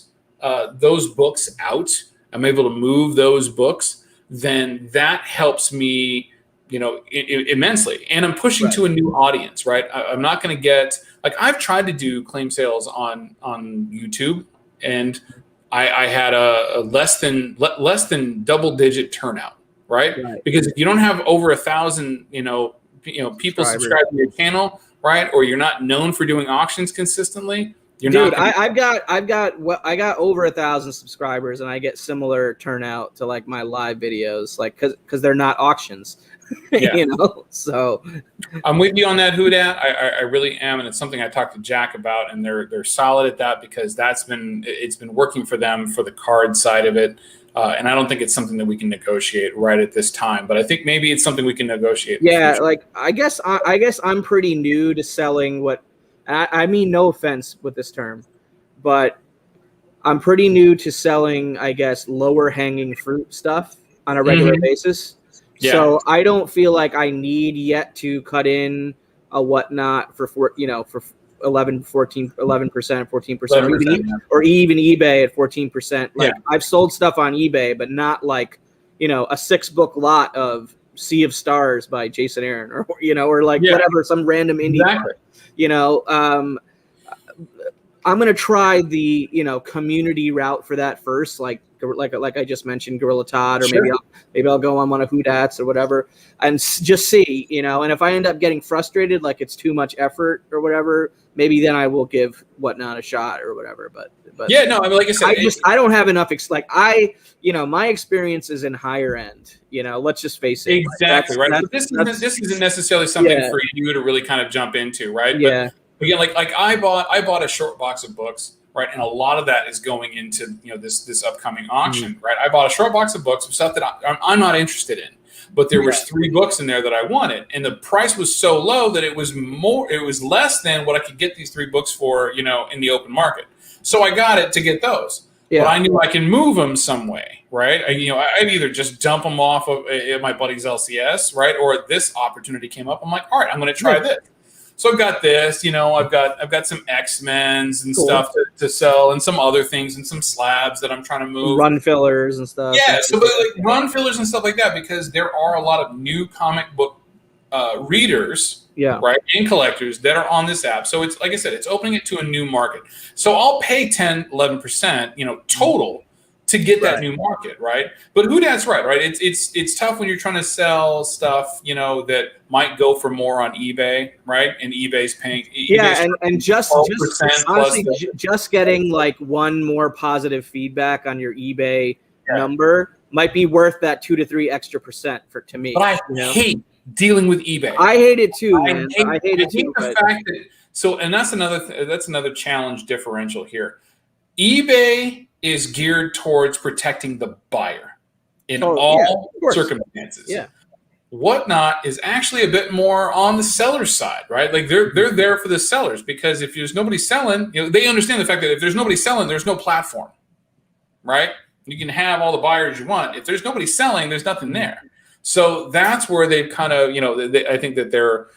those books out, I'm able to move those books, then that helps me, immensely. And I'm pushing to a new audience, right? I'm not going to get, like, I've tried to do claim sales on YouTube, and I had a less than double digit turnout, right? Because if you don't have over 1,000, people subscribing to your channel, right, or you're not known for doing auctions consistently, you're not. I've got over 1,000 subscribers, and I get similar turnout to like my live videos, like because they're not auctions. So I'm with you on that, Houdat. I really am, and it's something I talked to Jack about, and they're solid at that because it's been working for them for the card side of it, and I don't think it's something that we can negotiate right at this time. But I think maybe it's something we can negotiate. Yeah, like I guess I'm pretty new to selling what. I mean, no offense with this term, but I'm pretty new to selling, I guess, lower hanging fruit stuff on a regular basis. Yeah. So I don't feel like I need yet to cut in a Whatnot for 11%, 14%, or even eBay at 14%. Like I've sold stuff on eBay, but not like, a 6-book lot of Sea of Stars by Jason Aaron or whatever, some random indie. I'm going to try the, community route for that first, like I just mentioned, Gorilla Todd, or maybe I'll go on one of Houdat's or whatever, and just see, and if I end up getting frustrated, like it's too much effort or whatever, maybe then I will give Whatnot a shot or whatever. But yeah, no, I mean, like I said, I don't have enough. My experience is in higher end, let's just face it. Exactly. Right. But this isn't necessarily something for you to really kind of jump into. Right. Yeah. But again, like I bought a short box of books, right, and a lot of that is going into this upcoming auction, right. I bought a short box of books of stuff that I'm not interested in, but there was 3 books in there that I wanted, and the price was so low that it was less than what I could get these 3 books for, in the open market. So I got it to get those, but I knew I can move them some way, right? I'd either just dump them off of my buddy's LCS, right, or this opportunity came up. I'm like, all right, I'm going to try this. So I've got this, I've got some X-Men's and stuff to sell, and some other things, and some slabs that I'm trying to move. Run fillers and stuff. Yeah, so like run fillers and stuff like that, because there are a lot of new comic book readers, right, and collectors that are on this app. So it's, like I said, it's opening it to a new market. So I'll pay 10, 11%, total to get that new market, right? But Houdat's right? It's tough when you're trying to sell stuff, that might go for more on eBay, right? And eBay's paying. And just honestly, just getting like one more positive feedback on your eBay number might be worth that 2 to 3 extra percent to me. But I hate dealing with eBay. I hate it too, man. I hate it too. The fact that, and that's another challenge differential here. eBay is geared towards protecting the buyer in all circumstances. Yeah. Whatnot is actually a bit more on the seller's side, right? Like they're there for the sellers, because if there's nobody selling, they understand the fact that if there's nobody selling, there's no platform, right? You can have all the buyers you want. If there's nobody selling, there's nothing there. So that's where they've kind of, I think that they're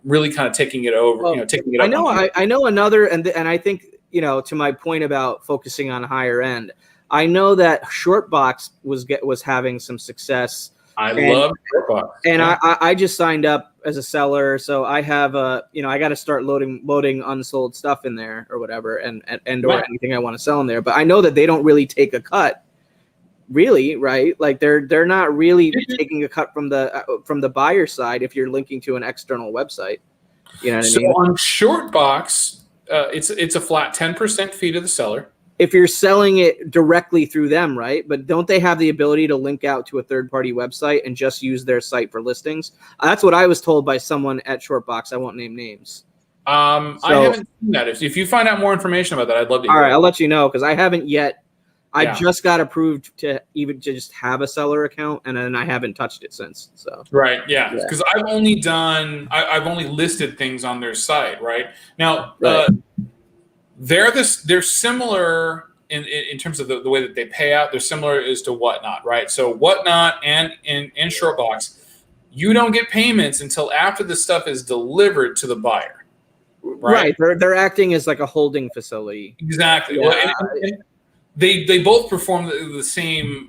really kind of taking it over, taking it up. I know another, and I think, to my point about focusing on higher end, I know that Shortbox was having some success. I love Shortbox. And I just signed up as a seller, so I have I got to start loading unsold stuff in there or whatever, and or anything I want to sell in there. But I know that they don't really take a cut really, right? Like they're not really taking a cut from the buyer side if you're linking to an external website. You know what I mean? On Shortbox, it's a flat 10% fee to the seller. If you're selling it directly through them, right? But don't they have the ability to link out to a third-party website and just use their site for listings? That's what I was told by someone at Shortbox. I won't name names. I haven't seen that. If you find out more information about that, I'd love to hear. All right, I'll let you know because I haven't yet. I just got approved to just have a seller account, and then I haven't touched it since. So right, yeah, because I've only listed things on their site. Right now, they're similar in terms of the way that they pay out. They're similar as to Whatnot, right? So Whatnot and in Shortbox, you don't get payments until after the stuff is delivered to the buyer. Right. They're acting as like a holding facility. Exactly. Yeah. Well, and they both perform the same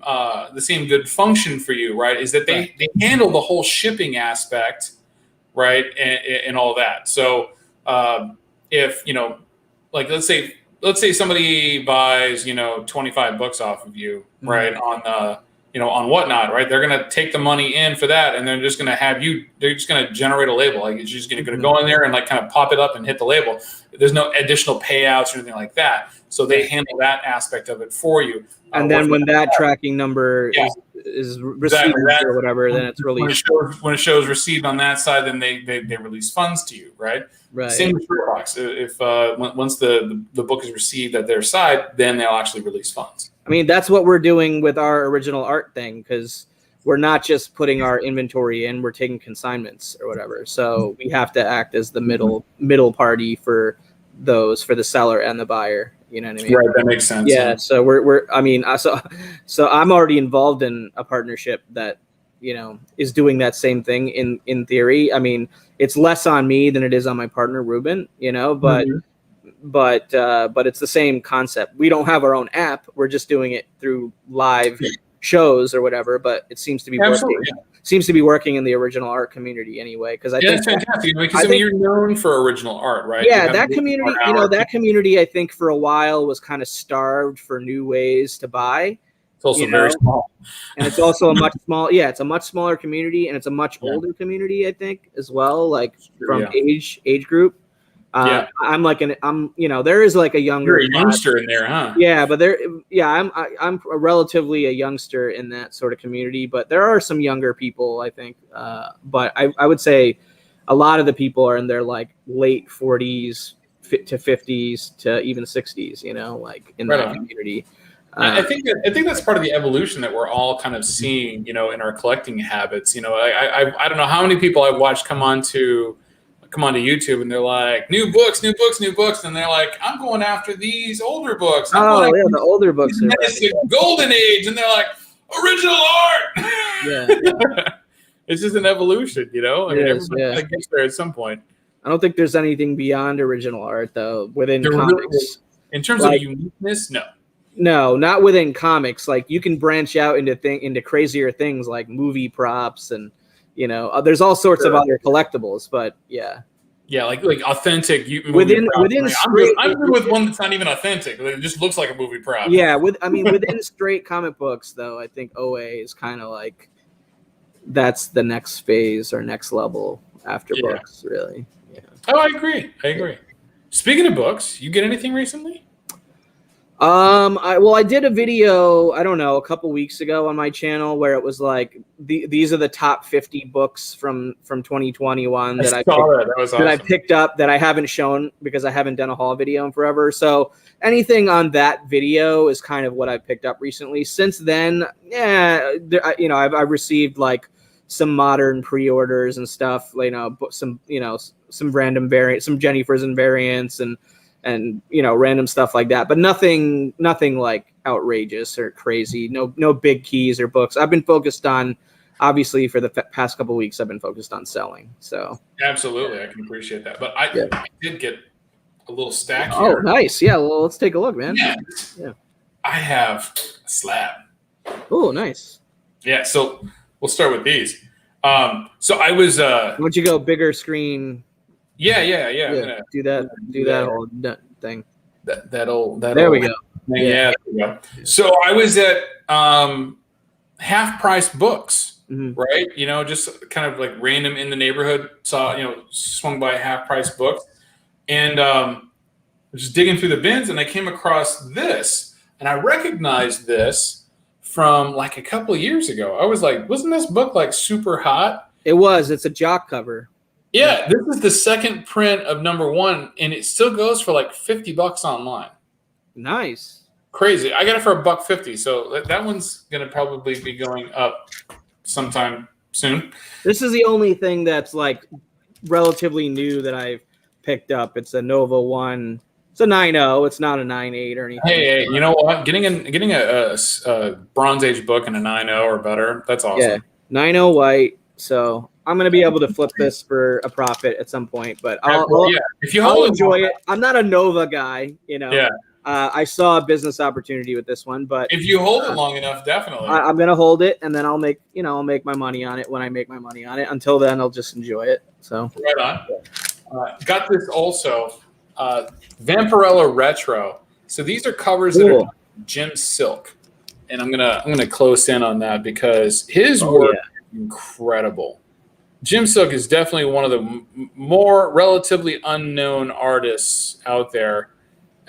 good function for you, right? Is that they handle the whole shipping aspect, right, and all that. So if like let's say somebody buys 25 books off of you, right, on Whatnot, right? They're gonna take the money in for that, and they're just gonna they're just gonna generate a label. Like it's just gonna go in there and like kind of pop it up and hit the label. There's no additional payouts or anything like that. So they handle that aspect of it for you. And then when that tracking number is received or whatever, then it's released. When it shows received on that side, then they release funds to you, right? Right. Same with Shortbox. If once the book is received at their side, then they'll actually release funds. I mean, that's what we're doing with our original art thing, because we're not just putting our inventory in, we're taking consignments or whatever. So we have to act as the middle party for the seller and the buyer. You know what I mean? Right, that makes sense. Yeah. So so I'm already involved in a partnership that, is doing that same thing in theory. I mean, it's less on me than it is on my partner, Ruben, but but it's the same concept. We don't have our own app. We're just doing it through live shows or whatever, but it seems to be working. Seems to be working in the original art community anyway. Because I think it's fantastic. Because you're known for original art, right? Yeah, that community. That community, I think, for a while was kind of starved for new ways to buy. It's also very small, and it's also a much small. Yeah, it's a much smaller community, and it's a much older community, I think, as well. Like from age group. I'm like there is like a younger. You're a youngster in there, huh? Yeah, but I'm relatively a youngster in that sort of community, but there are some younger people, I think. But I would say a lot of the people are in their like late 40s to 50s to even 60s, like in that community. I think that's part of the evolution that we're all kind of seeing, in our collecting habits. I don't know how many people I've watched come on to YouTube and they're like, new books, and they're like, I'm going after these older books. The older books. Golden Age, and they're like, original art. Yeah. It's just an evolution, everybody gets there at some point. I don't think there's anything beyond original art though within comics. In terms of uniqueness, no. No, not within comics. Like you can branch out into crazier things like movie props and there's all sorts of other collectibles, but like authentic. Within I'm good with one that's not even authentic. It just looks like a movie prop. Yeah, within straight comic books, though, I think OA is kind of like that's the next phase or next level after books, really. Yeah. Oh, I agree. Speaking of books, you get anything recently? I did a video, I don't know, a couple weeks ago on my channel where it was like these are the top 50 books from 2021 that I picked up that I haven't shown because I haven't done a haul video in forever. So anything on that video is kind of what I picked up recently. Since then, I've received like some modern pre-orders and stuff, some random variants, some Jenny Frison variants and random stuff like that, but nothing like outrageous or crazy. No big keys or books. I've been focused on, obviously, for the past couple of weeks, I've been focused on selling. So absolutely, I can appreciate that. But I did get a little stack here. Oh, nice. Yeah, well, let's take a look, man. Yeah. I have a slab. Oh, nice. Yeah. So we'll start with these. So I was. Why don't you go bigger screen? Yeah. Do that whole thing. There we go. Yeah. There we go. So I was at Half Price Books, right? You know, just kind of like random in the neighborhood. Saw, you know, swung by Half Price Books, and just digging through the bins, and I came across this, and I recognized this from like a couple of years ago. I was like, wasn't this book like super hot? It was. It's a jock cover. Yeah, this is the second print of #1, and it still goes for like $50 online. Nice. Crazy. I got it for $1.50, so that one's gonna probably be going up sometime soon. This is the only thing that's like relatively new that I've picked up. It's a Nova 1. It's a 9.0. It's not a 9.8 or anything. Hey, you know what? Getting a Bronze Age book in a 9.0 or better, that's awesome. Yeah, 9.0 white. So I'm gonna be able to flip this for a profit at some point, but if you I'll enjoy it. I'm not a Nova guy, you know. Yeah. I saw a business opportunity with this one, but if you hold it long enough, definitely. I'm gonna hold it, and then I'll make my money on it when I make my money on it. Until then, I'll just enjoy it. So right on. Got this also, Vampirella Retro. So these are covers that are Jim Silk, and I'm gonna close in on that because his work is incredible. Jim Silk is definitely one of the more relatively unknown artists out there.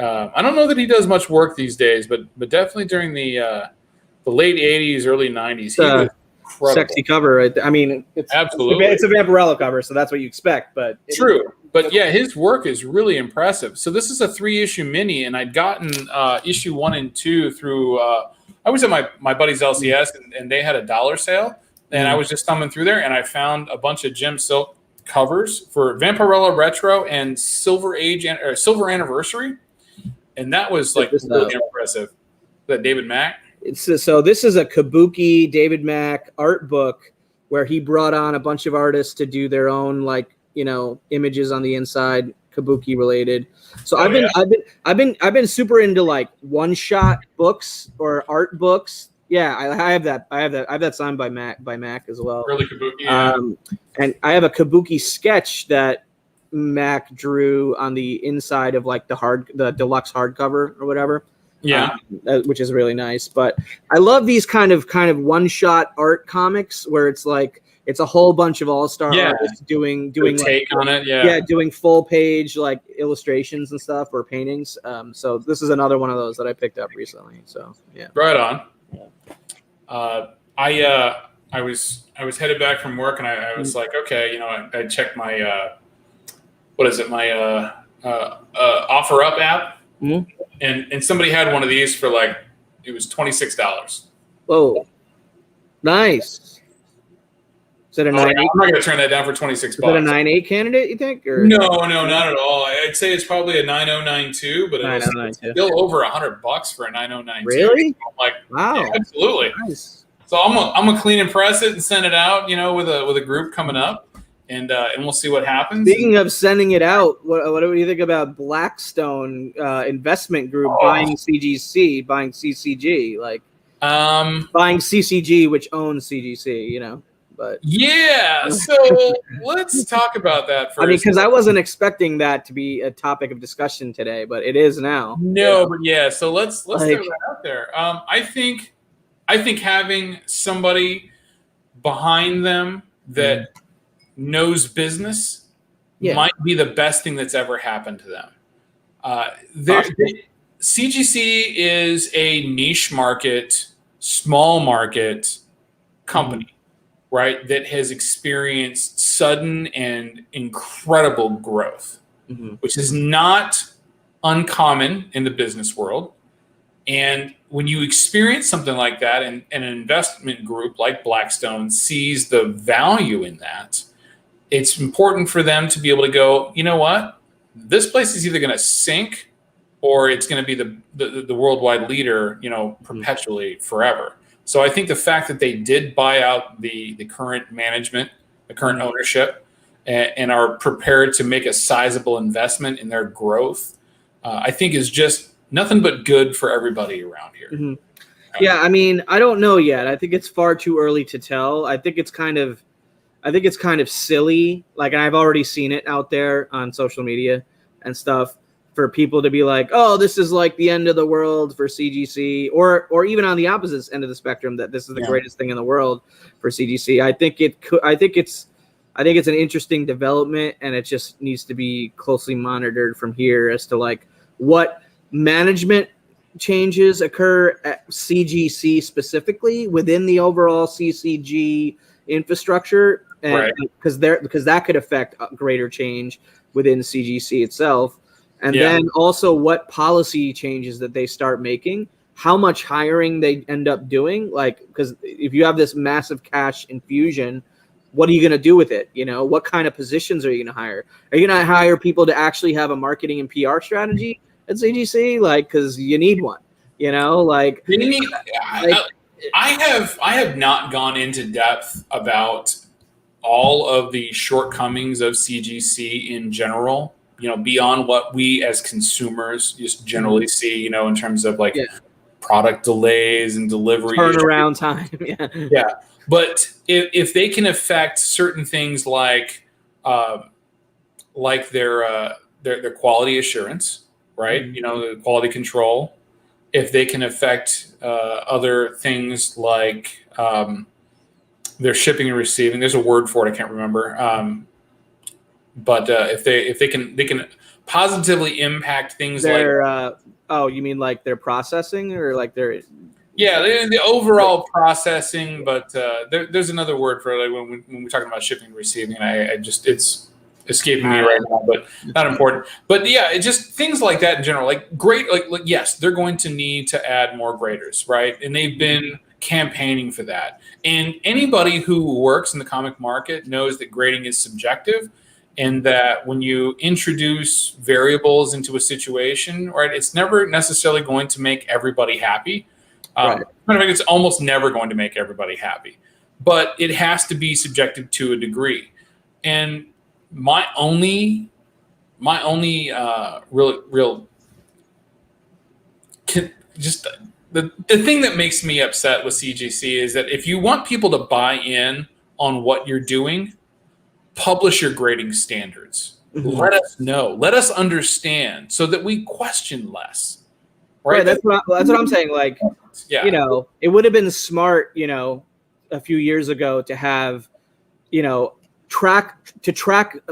I don't know that he does much work these days, but definitely during the late 80s, early 90s, he was incredible. Sexy cover. Right? I mean, absolutely. It's a Vampirella cover, so that's what you expect. But true. But yeah, his work is really impressive. So this is a 3-issue mini, and I'd gotten issue 1 and 2 through. I was at my buddy's LCS, and they had a dollar sale, and I was just thumbing through there, and I found a bunch of Jim Silk covers for Vampirella Retro and Silver Anniversary. And that was like really impressive. That David Mack. So this is a Kabuki David Mack art book where he brought on a bunch of artists to do their own images on the inside, Kabuki related. So I've been super into like one-shot books or art books. Yeah, I have that. I have that signed by Mack as well. Really Kabuki. Yeah. And I have a Kabuki sketch that Mac drew on the inside of like the deluxe hardcover or whatever. Yeah. Which is really nice. But I love these kind of one-shot art comics where it's like it's a whole bunch of all-star artists doing take on it, doing full page like illustrations and stuff or paintings. So this is another one of those that I picked up recently. So yeah. Right on. I was headed back from work and I was like, okay, I checked my my offer up app, and somebody had one of these for like it was $26. Whoa, nice. Is it a 9.8? I'm not gonna turn that down for $26. Is it a 9.8 candidate? You think? Or? No, not at all. I'd say it's probably a 9092, but it's still over $100 for a 9092. Really? I'm like, wow, yeah, absolutely. Nice. So I'm gonna clean and press it and send it out. With a group coming up. And we'll see what happens. Speaking of sending it out, what do you think about Blackstone Investment Group buying CGC, buying CCG, buying CCG, which owns CGC, But yeah, so let's talk about that first. I mean, because I wasn't expecting that to be a topic of discussion today, but it is now. No, but yeah. So let's throw that out there. I think having somebody behind them that knows business might be the best thing that's ever happened to them. CGC is a niche market, small market company, right, that has experienced sudden and incredible growth, which is not uncommon in the business world. And when you experience something like that and an investment group like Blackstone sees the value in that, it's important for them to be able to go, you know what? This place is either going to sink or it's going to be the worldwide leader, perpetually forever. So I think the fact that they did buy out the current management, the current ownership, and are prepared to make a sizable investment in their growth, I think is just nothing but good for everybody around here. Yeah, I mean, I don't know yet. I think it's far too early to tell. I think it's kind of silly. Like, I've already seen it out there on social media and stuff for people to be like, oh, this is like the end of the world for CGC, or even on the opposite end of the spectrum, that this is the greatest thing in the world for CGC. I think it's an interesting development, and it just needs to be closely monitored from here as to like what management changes occur at CGC specifically within the overall CCG infrastructure, and because that could affect greater change within CGC itself. And then also what policy changes that they start making, how much hiring they end up doing. Like, because if you have this massive cash infusion, what are you going to do with it? You know, what kind of positions are you going to hire? Are you going to hire people to actually have a marketing and PR strategy at CGC? Like, because you need one, you know, like. I have not gone into depth about all of the shortcomings of CGC in general, you know, beyond what we as consumers just generally see, you know, in terms of like product delays and delivery. Turnaround time. Yeah. But if they can affect certain things like their quality assurance, right? You know, the quality control, if they can affect other things like their shipping and receiving, there's a word for it, I can't remember. But if they can positively impact things like you mean like their processing or like their the overall processing, but there's another word for it, like when we're talking about shipping and receiving, and I just it's escaping me right now, but not important. But yeah, it just things like that in general, like great, like yes, they're going to need to add more graders, right? And they've been campaigning for that. And anybody who works in the comic market knows that grading is subjective, and that when you introduce variables into a situation, right, it's never necessarily going to make everybody happy. It's almost never going to make everybody happy, but it has to be subjective to a degree. And my only real just the thing that makes me upset with CGC is that if you want people to buy in on what you're doing, publish your grading standards. Let us know. Let us understand so that we question less. Right. That's what I'm saying. Like, you know, it would have been smart, you know, a few years ago to have, you know, track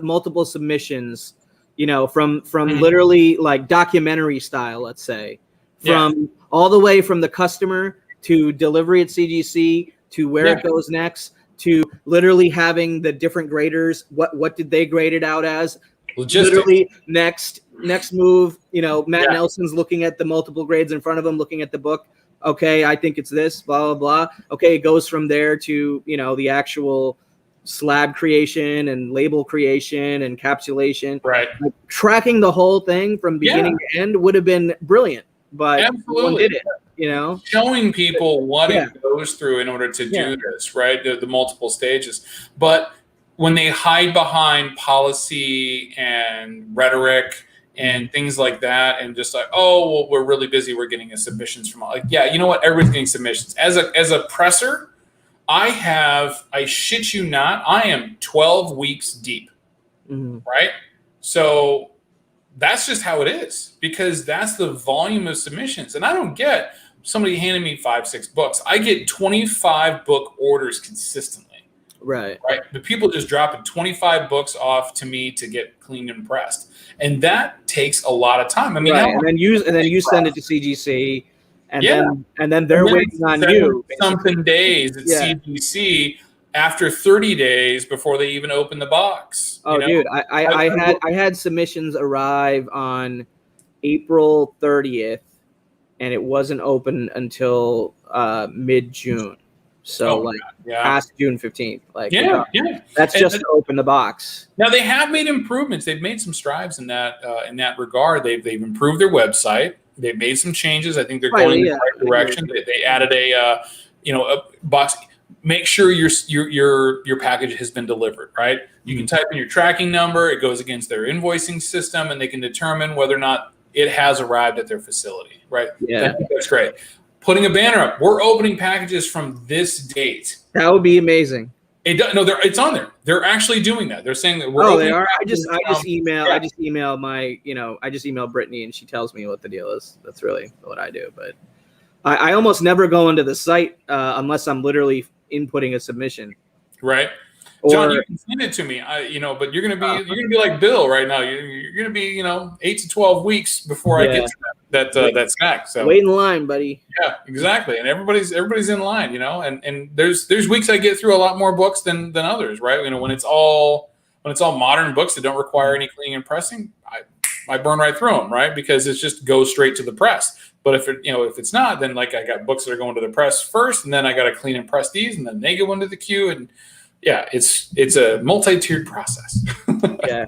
multiple submissions, you know, from literally like documentary style, let's say, from all the way from the customer to delivery at CGC to where it goes next, to literally having the different graders. What did they grade it out as? Logistics. Literally next move, you know, Matt Nelson's looking at the multiple grades in front of him, looking at the book. Okay, I think it's this, blah, blah, blah. Okay, it goes from there to, you know, the actual slab creation and label creation and encapsulation. Right. Like, tracking the whole thing from beginning to end would have been brilliant, but no one did it, you know? Showing people what it goes through in order to do this, right? The multiple stages. But when they hide behind policy and rhetoric and things like that, and just like, oh, well, we're really busy, we're getting submissions from, like, you know what, everybody's getting submissions. As a presser, I shit you not, I am 12 weeks deep, right? So that's just how it is, because that's the volume of submissions. And I don't get somebody handing me 5-6 books. I get 25 book orders consistently. Right. But people just dropping 25 books off to me to get cleaned and pressed, and that takes a lot of time. I mean, and then you send it to CGC, and then they're waiting on you. Something days at CGC after 30 days before they even open the box. Oh, dude, I had submissions arrive on April 30th, and it wasn't open until mid-June. So past June 15th, that's just to open the box. Now they have made improvements. They've made some strides in that regard. They've improved their website. They've made some changes. I think they're going in the right direction. They added a box. Make sure your package has been delivered. Right. You can type in your tracking number. It goes against their invoicing system, and they can determine whether or not it has arrived at their facility. Right. Yeah, that's great. Putting a banner up. We're opening packages from this date. That would be amazing. No, it's on there. They're actually doing that. They're saying that we're. They are. I just email Brittany and she tells me what the deal is. That's really what I do. But I almost never go into the site unless I'm literally inputting a submission. Right. John, you can send it to me. But you're gonna be like Bill right now. You're gonna be 8 to 12 weeks before I get to that snack. So wait in line, buddy. Yeah, exactly. And everybody's in line, and there's weeks I get through a lot more books than others, right? When it's all modern books that don't require any cleaning and pressing, I burn right through them, right? Because it's just goes straight to the press. But if it's not, then like I got books that are going to the press first, and then I got to clean and press these, and then they go into the queue, and yeah, it's a multi-tiered process. Yeah.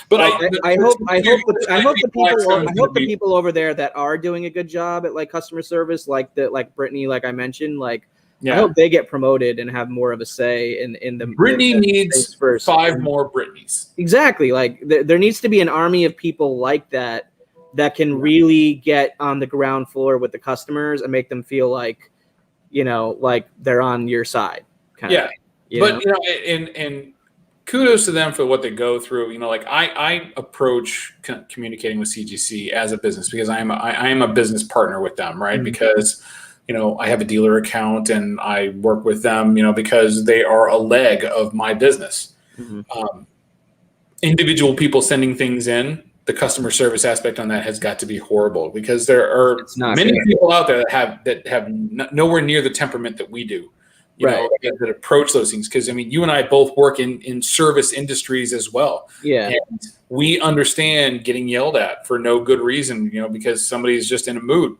But I hope the people over there that are doing a good job at like customer service, like Brittany, like I mentioned, I hope they get promoted and have more of a say in the. Brittany needs 5 more Brittany's. Exactly, like there needs to be an army of people like that can really get on the ground floor with the customers and make them feel like, like they're on your side. Kind of. And kudos to them for what they go through. I approach communicating with CGC as a business because I am a business partner with them, right? Mm-hmm. Because I have a dealer account and I work with them, because they are a leg of my business. Mm-hmm. Individual people sending things in, the customer service aspect on that has got to be horrible because there are many people out there that have nowhere near the temperament that we do. That approach those things. Because you and I both work in service industries as well. Yeah. And we understand getting yelled at for no good reason, because somebody's just in a mood.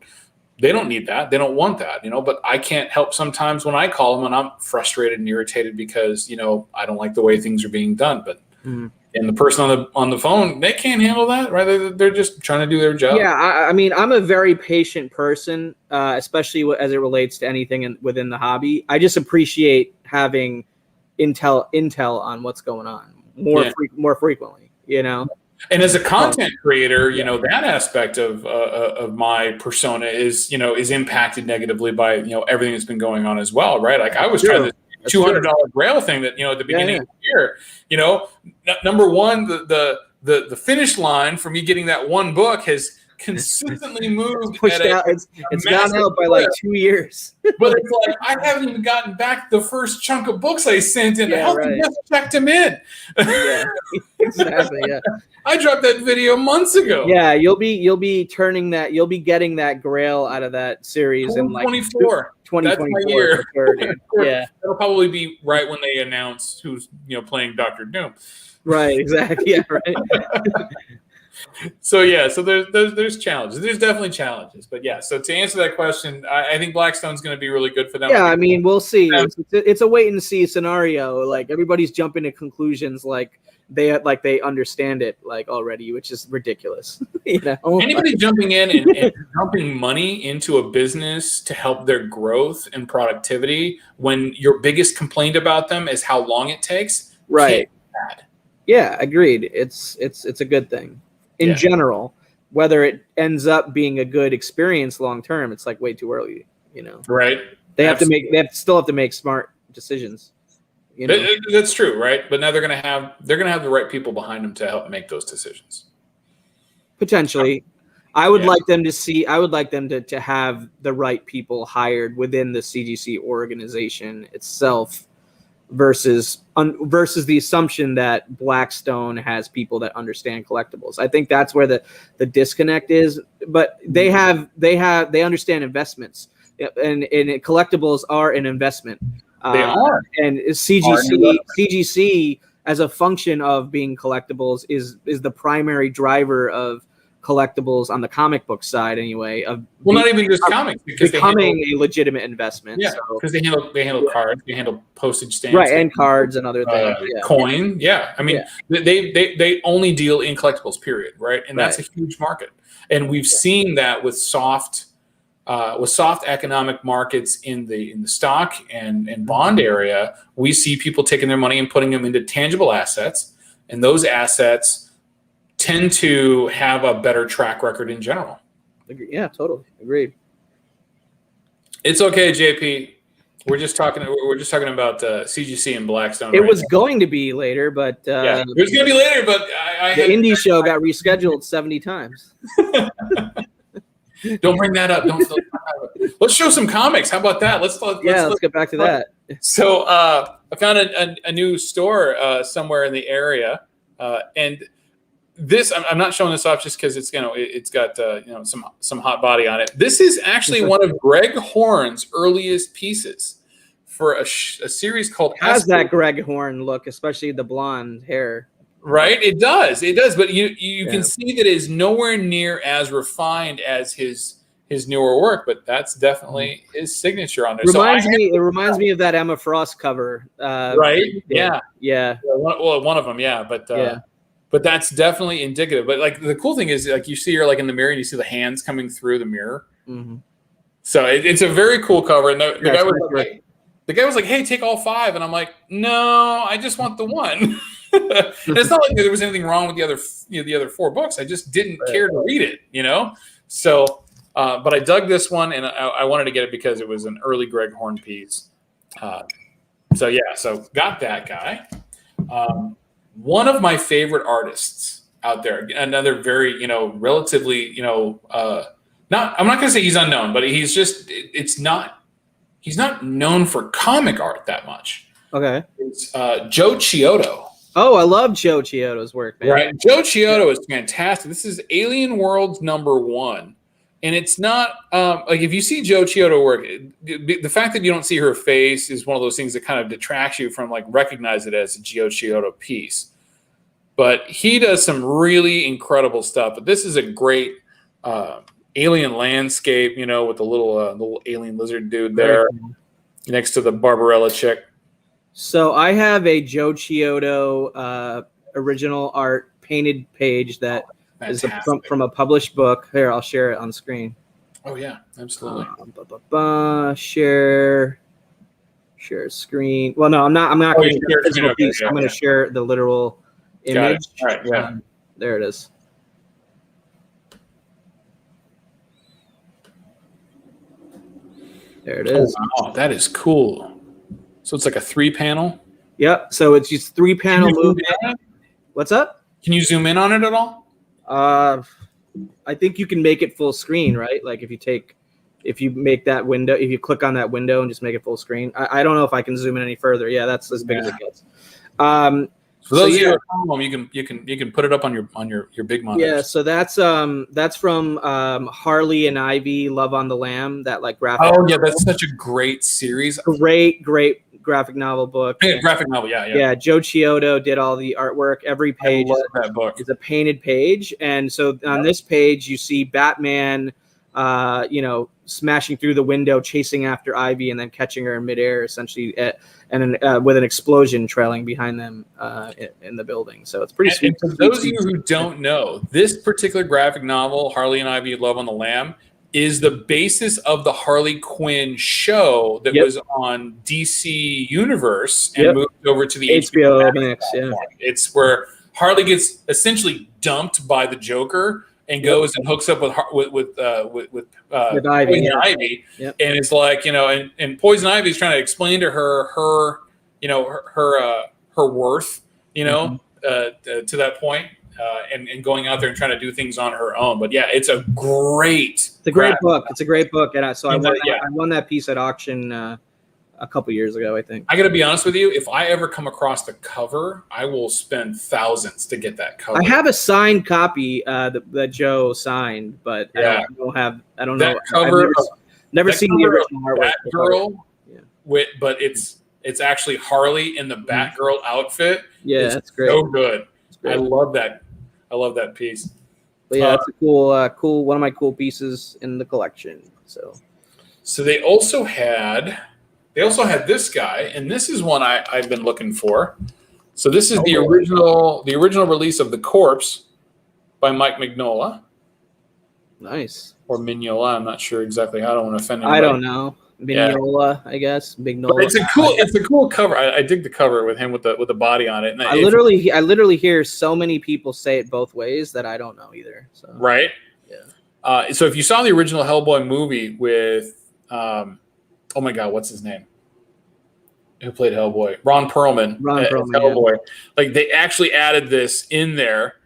They don't need that. They don't want that, but I can't help sometimes when I call them and I'm frustrated and irritated because, I don't like the way things are being done. But and the person on the phone, they can't handle that, right? They're just trying to do their job. Yeah, I'm a very patient person, especially as it relates to anything within the hobby. I just appreciate having intel on what's going on more frequently, And as a content creator, that aspect of my persona is impacted negatively by everything that's been going on as well, right? Like I was trying to. $200 Grail thing that at the beginning of the year, number one, the finish line for me getting that one book has consistently moved. Pushed out. It's gone out by like 2 years. But it's like I haven't even gotten back the first chunk of books I sent in. I just checked them in. Yeah, exactly. Yeah, I dropped that video months ago. Yeah, you'll be turning that. You'll be getting that Grail out of that series in like 2024. 2024. Sure, yeah, that'll probably be right when they announce who's playing Dr. Doom. Right. Exactly. Yeah. Right. So there's challenges. There's definitely challenges, but yeah. So to answer that question, I think Blackstone's going to be really good for them. Yeah, we'll see. It's a wait and see scenario. Like everybody's jumping to conclusions like they understand it like already, which is ridiculous. Anybody jumping in and dumping money into a business to help their growth and productivity when your biggest complaint about them is how long it takes. Right. Yeah, agreed. It's a good thing. In general, whether it ends up being a good experience long term, it's like way too early, Right. They still have to make smart decisions. That's true, right? But now they're gonna have the right people behind them to help make those decisions. Potentially. I would like them to have the right people hired within the CGC organization itself versus the assumption that Blackstone has people that understand collectibles. I think that's where the disconnect is, but they understand investments, and collectibles are an investment. They are. And CGC as a function of being collectibles is the primary driver of collectibles on the comic book side anyway. Not even just comics, because becoming a legitimate investment. Yeah, because they handle cards, they handle postage stamps, right, and cards and other things. Coin, yeah. They only deal in collectibles, period, right? And that's a huge market. And we've seen that with soft economic markets in the stock and bond area. We see people taking their money and putting them into tangible assets, and those assets tend to have a better track record in general. Yeah, totally. Agreed. It's okay, JP. We're just talking about CGC and Blackstone. It was going to be later, but yeah, it was going to be later, but the indie show got rescheduled 70 times. Don't bring that up. Let's show some comics. How about that? Let's get back to that. So I found a new store somewhere in the area, and this I'm not showing this off just because it's it's got some hot body on it. This is actually one of Greg Horn's earliest pieces for a series called. Has that Greg Horn look, especially the blonde hair. Right, it does, but you can see that it is nowhere near as refined as his newer work, but that's definitely his signature on there. It reminds me of that Emma Frost cover. Right? Yeah. Well, one of them, yeah, but that's definitely indicative. But like the cool thing is, like you see her like in the mirror, and you see the hands coming through the mirror. Mm-hmm. So it's a very cool cover, and the guy was like, "Hey, take all 5," and I'm like, "No, I just want the one." And it's not like there was anything wrong with the other 4 books. I just didn't care to read it, So, but I dug this one, and I wanted to get it because it was an early Greg Horn piece. So got that guy. One of my favorite artists out there. Another very, relatively, I'm not going to say he's unknown, but he's not known for comic art that much. Okay. It's Joe Chiodo. Oh, I love Joe Chiodo's work, man. Right. Joe Chiodo is fantastic. This is Alien Worlds #1. And it's not like if you see Joe Chiodo work, the fact that you don't see her face is one of those things that kind of detracts you from like recognize it as a Joe Chiodo piece. But he does some really incredible stuff. But this is a great alien landscape, with the little alien lizard dude there next to the Barbarella chick. So I have a Joe Chiodo original art painted page that is from a published book. Here, I'll share it on screen. Oh yeah, absolutely. Share screen. Well, no, I'm not going to share a physical piece. I'm going to share the literal image. All right, yeah. There it is. There it is. Oh, that is cool. So it's like a 3-panel? Yep. So it's just 3-panel movement. What's up? Can you zoom in on it at all? I think you can make it full screen, right? Like if you make that window, if you click on that window and just make it full screen. I don't know if I can zoom in any further. Yeah, that's as big as it gets. For those of you at home, you can put it up on your big monitor. Yeah, so that's from Harley and Ivy, Love on the Lamb, that like graphic. Oh yeah, that's such a great series. Great graphic novel book. Yeah, graphic novel, yeah. Yeah, Joe Chiodo did all the artwork. Every page is a painted page, and so on this page you see Batman, smashing through the window, chasing after Ivy, and then catching her in midair, essentially, with an explosion trailing behind them in the building. So it's pretty sweet. And for those of you who don't know, this particular graphic novel, Harley and Ivy, Love on the Lamb, is the basis of the Harley Quinn show that was on DC Universe and moved over to the HBO Max. Yeah. It's where Harley gets essentially dumped by the Joker and goes and hooks up with Ivy. Poison Ivy, and it's like and Poison Ivy is trying to explain to her worth, to that point, and going out there and trying to do things on her own. But yeah, it's a great book. It's a great book, and I won that piece at auction a couple years ago, I think. I got to be honest with you. If I ever come across the cover, I will spend thousands to get that cover. I have a signed copy that Joe signed, but I don't know. Cover, I've never seen the original artwork. Batgirl, but it's actually Harley in the Batgirl outfit. Yeah, that's great. So good. I love that. I love that piece. But yeah, it's a cool one of my cool pieces in the collection. So they also had this guy, and this is one I've been looking for. So this is the original release of The Corpse by Mike Mignola. Nice. Or Mignola, I'm not sure exactly how. I don't want to offend anybody. I don't know. Mignola, I guess. Mignola. But it's a cool cover. I dig the cover with him with the body on it. And I literally hear so many people say it both ways that I don't know either. So. Right? Yeah. So if you saw the original Hellboy movie with oh my God, what's his name? who played Hellboy, Ron Perlman, as Hellboy. Yeah. Like they actually added this in there.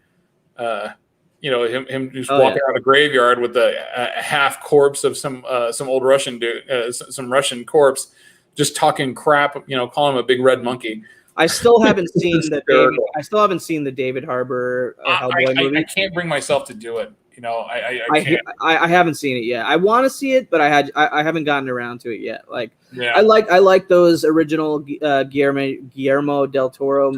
Him just walking out of a graveyard with a half corpse of some old Russian dude, some Russian corpse, just talking crap. Calling him a big red monkey. I still haven't seen the David Harbour Hellboy movie. I can't bring myself to do it. I can't. I haven't seen it yet. I want to see it, but I haven't gotten around to it yet. Like, yeah. I like those original Guillermo del Toro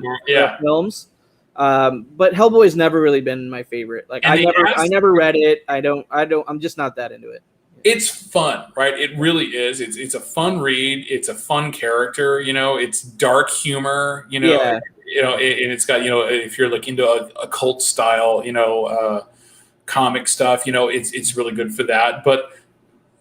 films. But Hellboy's never really been my favorite. Like, I never read it. I'm just not that into it. It's fun, right? It really is. It's a fun read. It's a fun character. It's dark humor. And it's got if you're like into a cult style, comic stuff, it's really good for that. But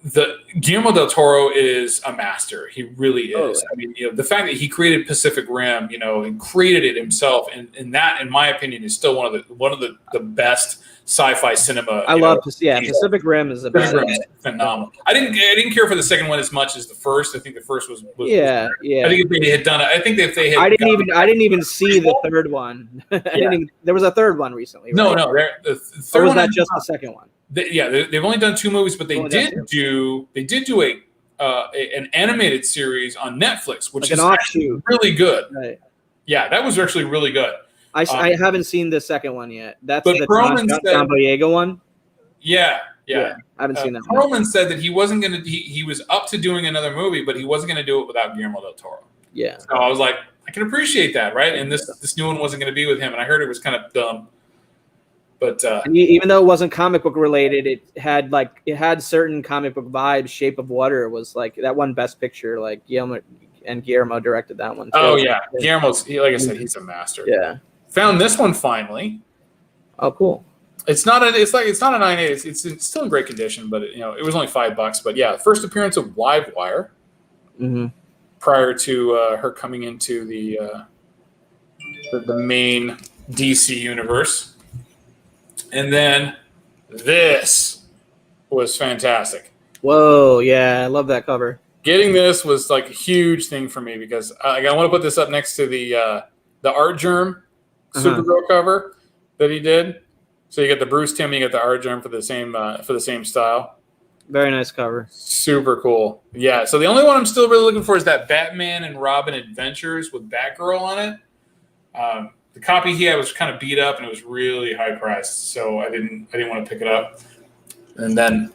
the Guillermo del Toro is a master. He really is. Oh, yeah. I mean, the fact that he created Pacific Rim, and created it himself, and that, in my opinion, is still one of the best sci-fi cinema. I love Pacific Rim is the best. Pacific Rim is phenomenal. I didn't care for the second one as much as the first. I think the first was yeah. I think if they had done it, I think if they had. I didn't even see the third one. There was a third one recently. Right? No, the third or was one. That just the second one? They've only done 2 movies, but they did do an animated series on Netflix, which like is actually really good. Right. Yeah, that was actually really good. I haven't seen the second one yet. That's the John Boyega one. Yeah. I haven't seen that. Perlman said that he wasn't going to. He was up to doing another movie, but he wasn't going to do it without Guillermo del Toro. Yeah. So I was like, I can appreciate that, right? And this new one wasn't going to be with him, and I heard it was kind of dumb. But even though it wasn't comic book related, it had certain comic book vibes. Shape of Water was like that one Best Picture. Like Guillermo directed that one too. Oh yeah, Guillermo's like I said, he's a master. Yeah. Found this one finally. Oh, cool. It's not a 9.8. It's still in great condition, but it was only $5. But yeah, first appearance of Livewire. Mm-hmm. Prior to her coming into the main DC universe. And then this was fantastic. Whoa, yeah, I love that cover. Getting this was like a huge thing for me because I want to put this up next to the Art Germ Supergirl cover that he did. So you get the Bruce Timm, you get the Art Germ for the same style. Very nice cover. Super cool. Yeah. So the only one I'm still really looking for is that Batman and Robin Adventures with Batgirl on it. The copy he had was kind of beat up and it was really high priced, so I didn't want to pick it up. And then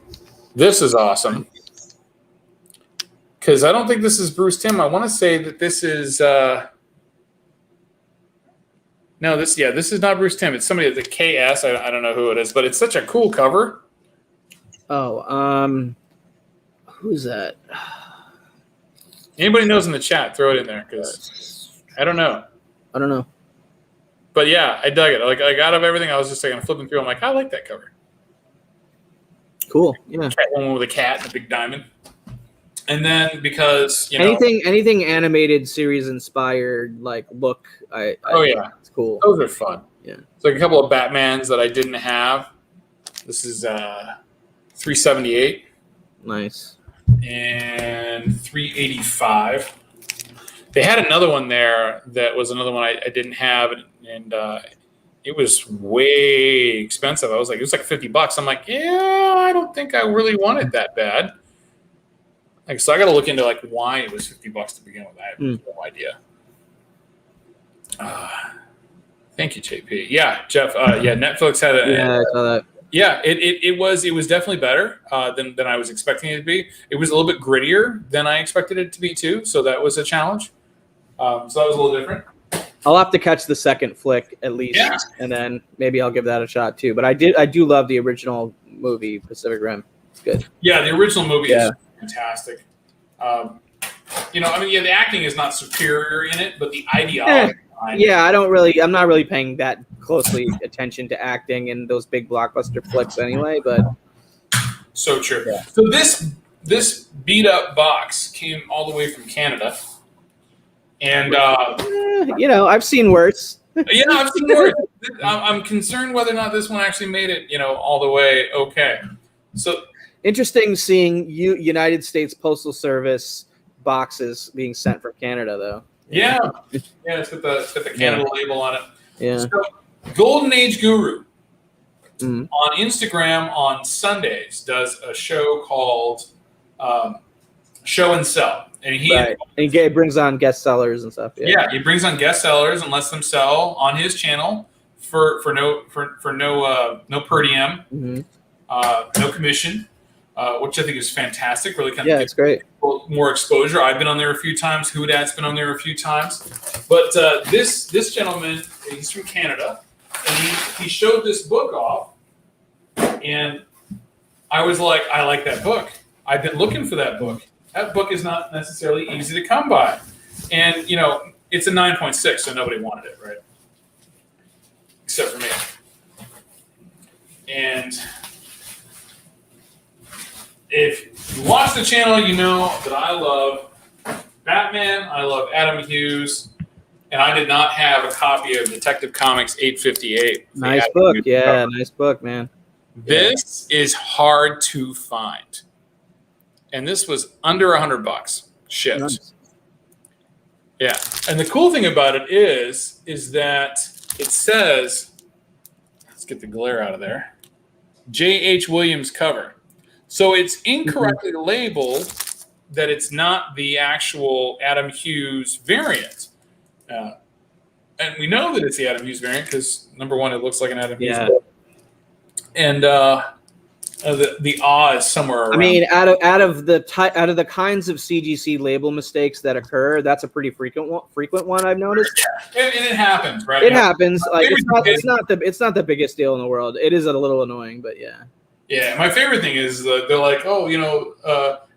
this is awesome because I don't think this is Bruce Timm. I want to say that this is this is not Bruce Timm. It's somebody at the KS. I don't know who it is, but it's such a cool cover. Oh, who's that? Anybody knows in the chat, throw it in there because I don't know. But yeah, I dug it. Like out of everything, I was just like I'm flipping through. I'm like, I like that cover. Cool. Yeah. One with a cat and a big diamond. And then because anything animated series inspired like look, it's cool. Those are fun. Yeah. It's like a couple of Batmans that I didn't have. This is 378. Nice. And 385. They had another one there that was another one I didn't have, and it was way expensive. It was like $50. I'm like, yeah, I don't think I really want it that bad. Like, so I got to look into like why it was $50 to begin with. I have no idea. Thank you, JP. Yeah, Jeff. Netflix had a. Yeah, I saw that. Yeah, it was definitely better than I was expecting it to be. It was a little bit grittier than I expected it to be too, so that was a challenge. So that was a little different. I'll have to catch the second flick at least, and then maybe I'll give that a shot too. But I do love the original movie Pacific Rim. It's good. Yeah, the original movie is fantastic. The acting is not superior in it, but the ideology. I'm not really paying that closely attention to acting in those big blockbuster flicks anyway. But so true. Yeah. So this beat up box came all the way from Canada. And I've seen worse. I've seen worse. I'm concerned whether or not this one actually made it, all the way okay. So interesting seeing United States Postal Service boxes being sent from Canada, though. Yeah, it's got the Canada label on it. Yeah. So, Golden Age Guru Mhm. on Instagram on Sundays does a show called Show and Sell, and he brings on guest sellers and stuff. Yeah, he brings on guest sellers and lets them sell on his channel for no per diem, no commission, which I think is fantastic. Really kind of it's great. More exposure. I've been on there a few times. Hudat's been on there a few times. But this gentleman, he's from Canada, and he showed this book off, and I was like, I like that book. I've been looking for that book. That book is not necessarily easy to come by. And, it's a 9.6, so nobody wanted it, right? Except for me. And if you watch the channel, you know that I love Batman, I love Adam Hughes, and I did not have a copy of Detective Comics 858. Nice book. Yeah, nice book, man. This is hard to find. And this was under $100 shipped. Nice. Yeah. And the cool thing about it is that it says, let's get the glare out of there, J.H. Williams cover. So it's incorrectly labeled that it's not the actual Adam Hughes variant. And we know that it's the Adam Hughes variant because, number one, it looks like an Adam Hughes book. And the awe is somewhere around. I mean, out of the kinds of CGC label mistakes that occur, that's a pretty frequent one I've noticed. And it happens, right? It happens. Like it's not the biggest deal in the world. It is a little annoying, but yeah. Yeah, my favorite thing is they're like, oh,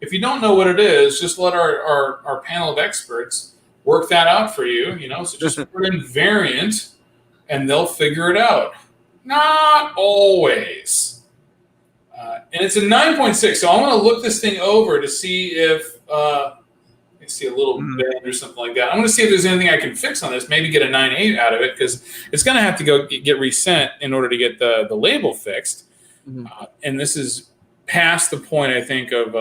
if you don't know what it is, just let our panel of experts work that out for you. So just put in variant, and they'll figure it out. Not always. And it's a 9.6, so I'm going to look this thing over to see if I see a little bend or something like that. I'm going to see if there's anything I can fix on this. Maybe get a 9.8 out of it because it's going to have to go get resent in order to get the label fixed. And this is past the point, I think, of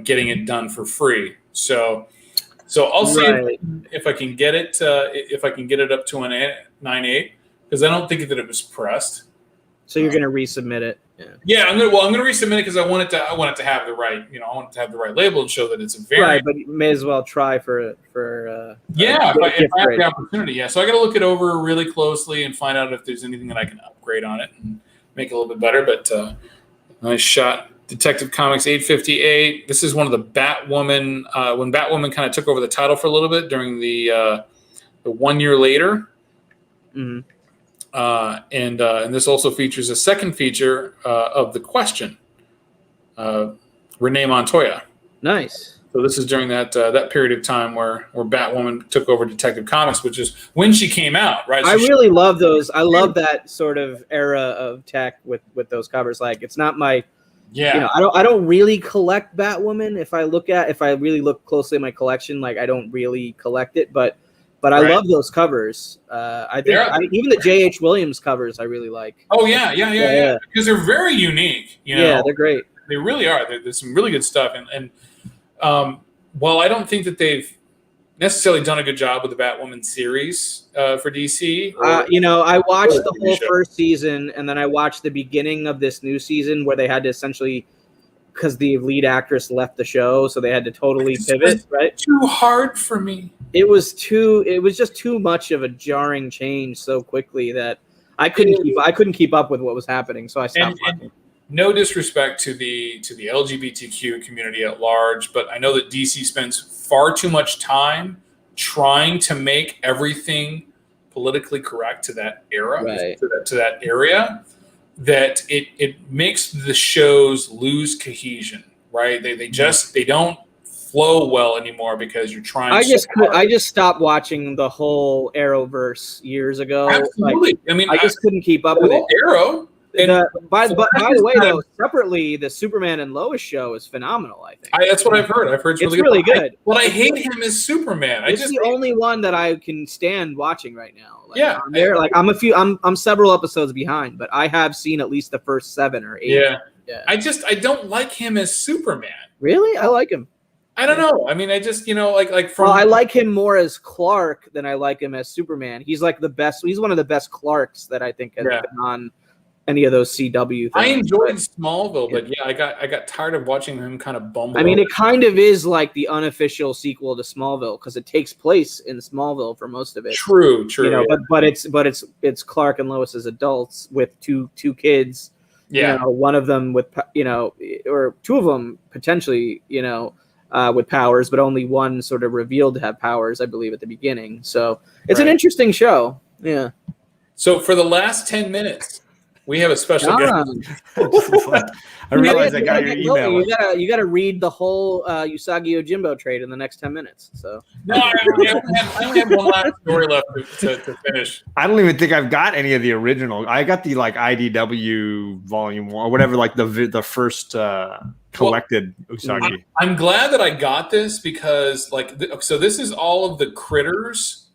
getting it done for free. So I'll see if I can get it up to an 9.8 because I don't think that it was pressed. So you're going to resubmit it. Yeah, I'm going to resubmit it because I want it to have the right, I want it to have the right label and show that it's a variant. Right, but you may as well try for if I have the opportunity. Yeah, so I got to look it over really closely and find out if there's anything that I can upgrade on it and make it a little bit better. But nice shot, Detective Comics 858. This is one of the Batwoman when Batwoman kind of took over the title for a little bit during the 1 year later. And this also features a second feature of The Question, Renee Montoya. Nice. So this is during that period of time where Batwoman took over Detective Comics, which is when she came out, right? So I really love those. I love that sort of era of tech with those covers. Like, it's not my, I don't really collect Batwoman. If I really look closely at my collection, like I don't really collect it, but I love those covers. I think even the J.H. Williams covers I really like. Oh yeah, because they're very unique. Yeah, they're great. They really are. There's some really good stuff, and while I don't think that they've necessarily done a good job with the Batwoman series for DC, I watched the whole first season, and then I watched the beginning of this new season where they had to essentially, because the lead actress left the show, so they had to totally pivot. Right? Too hard for me. It was just too much of a jarring change so quickly that I couldn't keep up with what was happening, so I stopped watching. No disrespect to the LGBTQ community at large, but I know that DC spends far too much time trying to make everything politically correct to that era, to that area, that it makes the shows lose cohesion, right? They don't flow well anymore because you're trying. I just stopped watching the whole Arrowverse years ago. Absolutely. I just couldn't keep up with it. Arrow. By the way, though, separately, the Superman and Lois show is phenomenal. I think that's what I've heard. I've heard it's really good. I hate him as Superman. It's the only one that I can stand watching right now. I'm several episodes behind, but I have seen at least the first 7 or 8. Yeah. I don't like him as Superman. Really, I like him. I don't know. I mean, I just, like from. Well, I like him more as Clark than I like him as Superman. He's like the best. He's one of the best Clarks that I think has been on any of those CW things. I enjoyed Smallville, but I got tired of watching him kind of bumble. I mean, it kind of is like the unofficial sequel to Smallville because it takes place in Smallville for most of it. True. But it's Clark and Lois as adults with two kids. Yeah, one of them with or two of them potentially with powers, but only one sort of revealed to have powers, I believe, at the beginning. So it's an interesting show. Yeah. So for the last 10 minutes. We have a special guest. I realized I got your email. You got to read the whole Usagi Yojimbo trade in the next 10 minutes. So no, I only have one last story left to finish. I don't even think I've got any of the original. I got the IDW volume 1 or whatever, like the first collected Usagi. I'm glad that I got this because so this is all of the Critters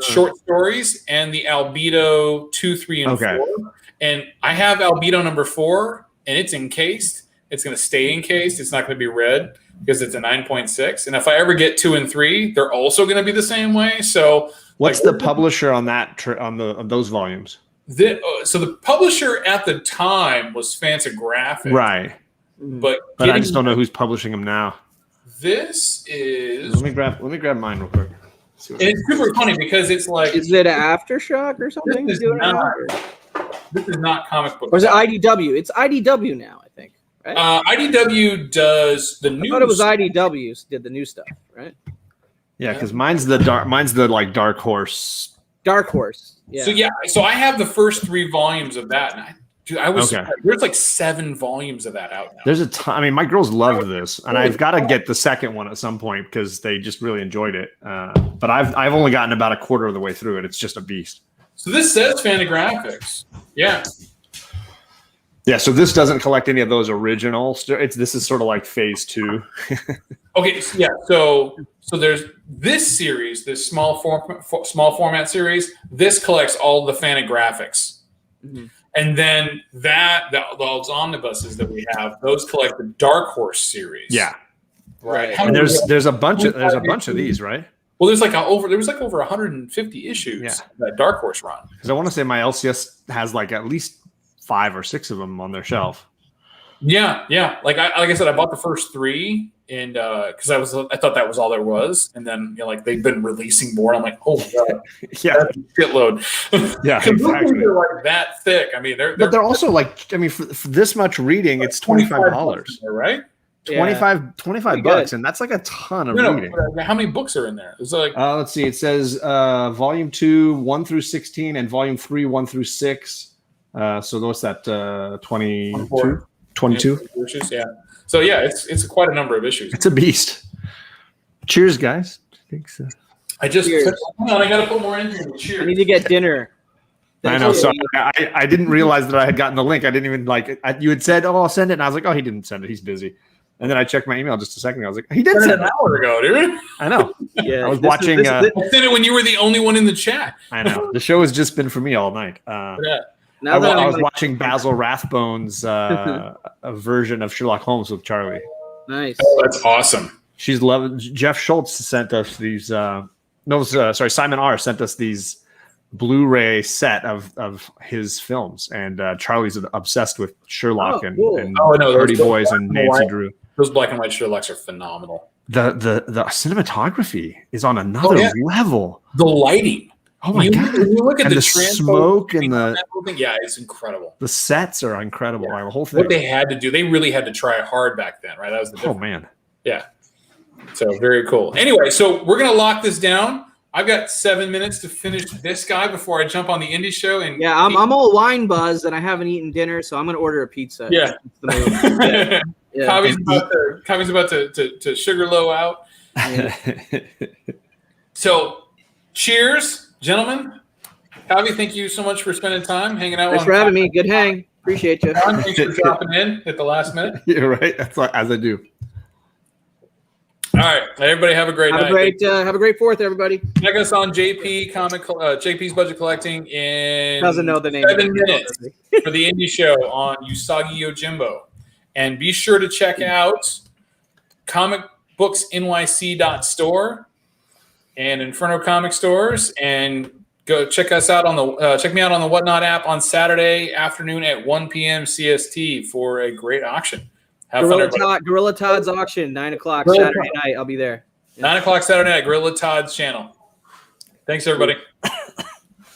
short stories and the Albedo 2, 3, and 4. And I have Albedo number 4, and it's encased. It's going to stay encased. It's not going to be read because it's a 9.6. And if I ever get 2 and 3, they're also going to be the same way. So, what's the publisher on that on those volumes? So the publisher at the time was Fantagraphics, right? But I just don't know who's publishing them now. This is. Let me grab mine real quick. And it's super funny because it's like. Is it Aftershock or something? This is not comic book. Or is it IDW? It's IDW now, I think. Right? IDW does the new. I thought it was IDW did the new stuff, right? Yeah, because mine's the Dark Horse. Dark Horse. Yeah. So I have the first 3 volumes of that, and I was there's like 7 volumes of that out now. There's a ton. I mean, my girls loved this, and I've got to get the second one at some point because they just really enjoyed it. But I've only gotten about a quarter of the way through it. It's just a beast. So this says Fantagraphics. Yeah. Yeah, so this doesn't collect any of those original. This is sort of like phase 2. Okay, so there's this series, this small format series. This collects all the Fantagraphics, and then those omnibuses that we have, those collect the Dark Horse series. Yeah, right. And there's a bunch of these, right? Well, there was over 150 issues that Dark Horse run. Because I want to say my LCS has like at least 5 or 6 of them on their shelf. Yeah. Like I said, I bought the first 3, and because I thought that was all there was, and then they've been releasing more. I'm like, oh god, that's a shitload. Yeah, exactly. They're like that thick. I mean, they're also like, I mean, for this much reading, it's $25, right? 25 bucks, and that's like a ton of reading. How many books are in there? It's like let's see. It says volume 2 1 through 16 and volume 3 1 through 6. So what's that? 22 issues. Yeah. So it's quite a number of issues. It's a beast. Cheers, guys. Thanks. Hold on, I gotta put more into it. Cheers. I need to get dinner. I know. So I didn't realize that I had gotten the link. I didn't even you had said, "Oh, I'll send it," and I was like, "Oh, he didn't send it. He's busy." And then I checked my email just a second ago. I was like, "He did send it an hour ago, dude." I know. Yeah, I was watching. I sent it when you were the only one in the chat. I know. The show has just been for me all night. I was watching Basil Rathbone's a version of Sherlock Holmes with Charlie. Nice. Oh, that's awesome. She's loving. Jeff Schultz sent us these. Simon R. sent us these Blu-ray set of his films, and Charlie's obsessed with Sherlock and Dirty Boys and Nancy Drew. Those black and white Sherlocks are phenomenal. The cinematography is on another level. The lighting. Oh my god! When you look at the smoke and it's incredible. The sets are incredible. Yeah. The whole thing. What they had to do, they really had to try hard back then, right? That was the difference. Oh man. Yeah. So very cool. Anyway, so we're gonna lock this down. I've got 7 minutes to finish this guy before I jump on the indie show. And I'm all wine buzzed and I haven't eten dinner, so I'm gonna order a pizza. Yeah. Kavi's about to sugar low out. Yeah. So, cheers, gentlemen. Kavi, thank you so much for spending time hanging out. Thanks for having me. Good hang. Appreciate you. John, thanks for dropping in at the last minute. You're right. That's as I do. All right, everybody, have a great night. Have a great 4th, everybody. Check us on JP's Budget Collecting in doesn't know the name 7 minutes for the indie show on Usagi Yojimbo, and be sure to check out ComicBooksNYC.store and Inferno Comic stores, and go check us out on the check me out on the Whatnot app on Saturday afternoon at 1 p.m. CST for a great auction. Have fun, everybody. Gorilla Todd's auction, 9 o'clock Saturday night. I'll be there. 9 o'clock Saturday night, Gorilla Todd's channel. Thanks, everybody.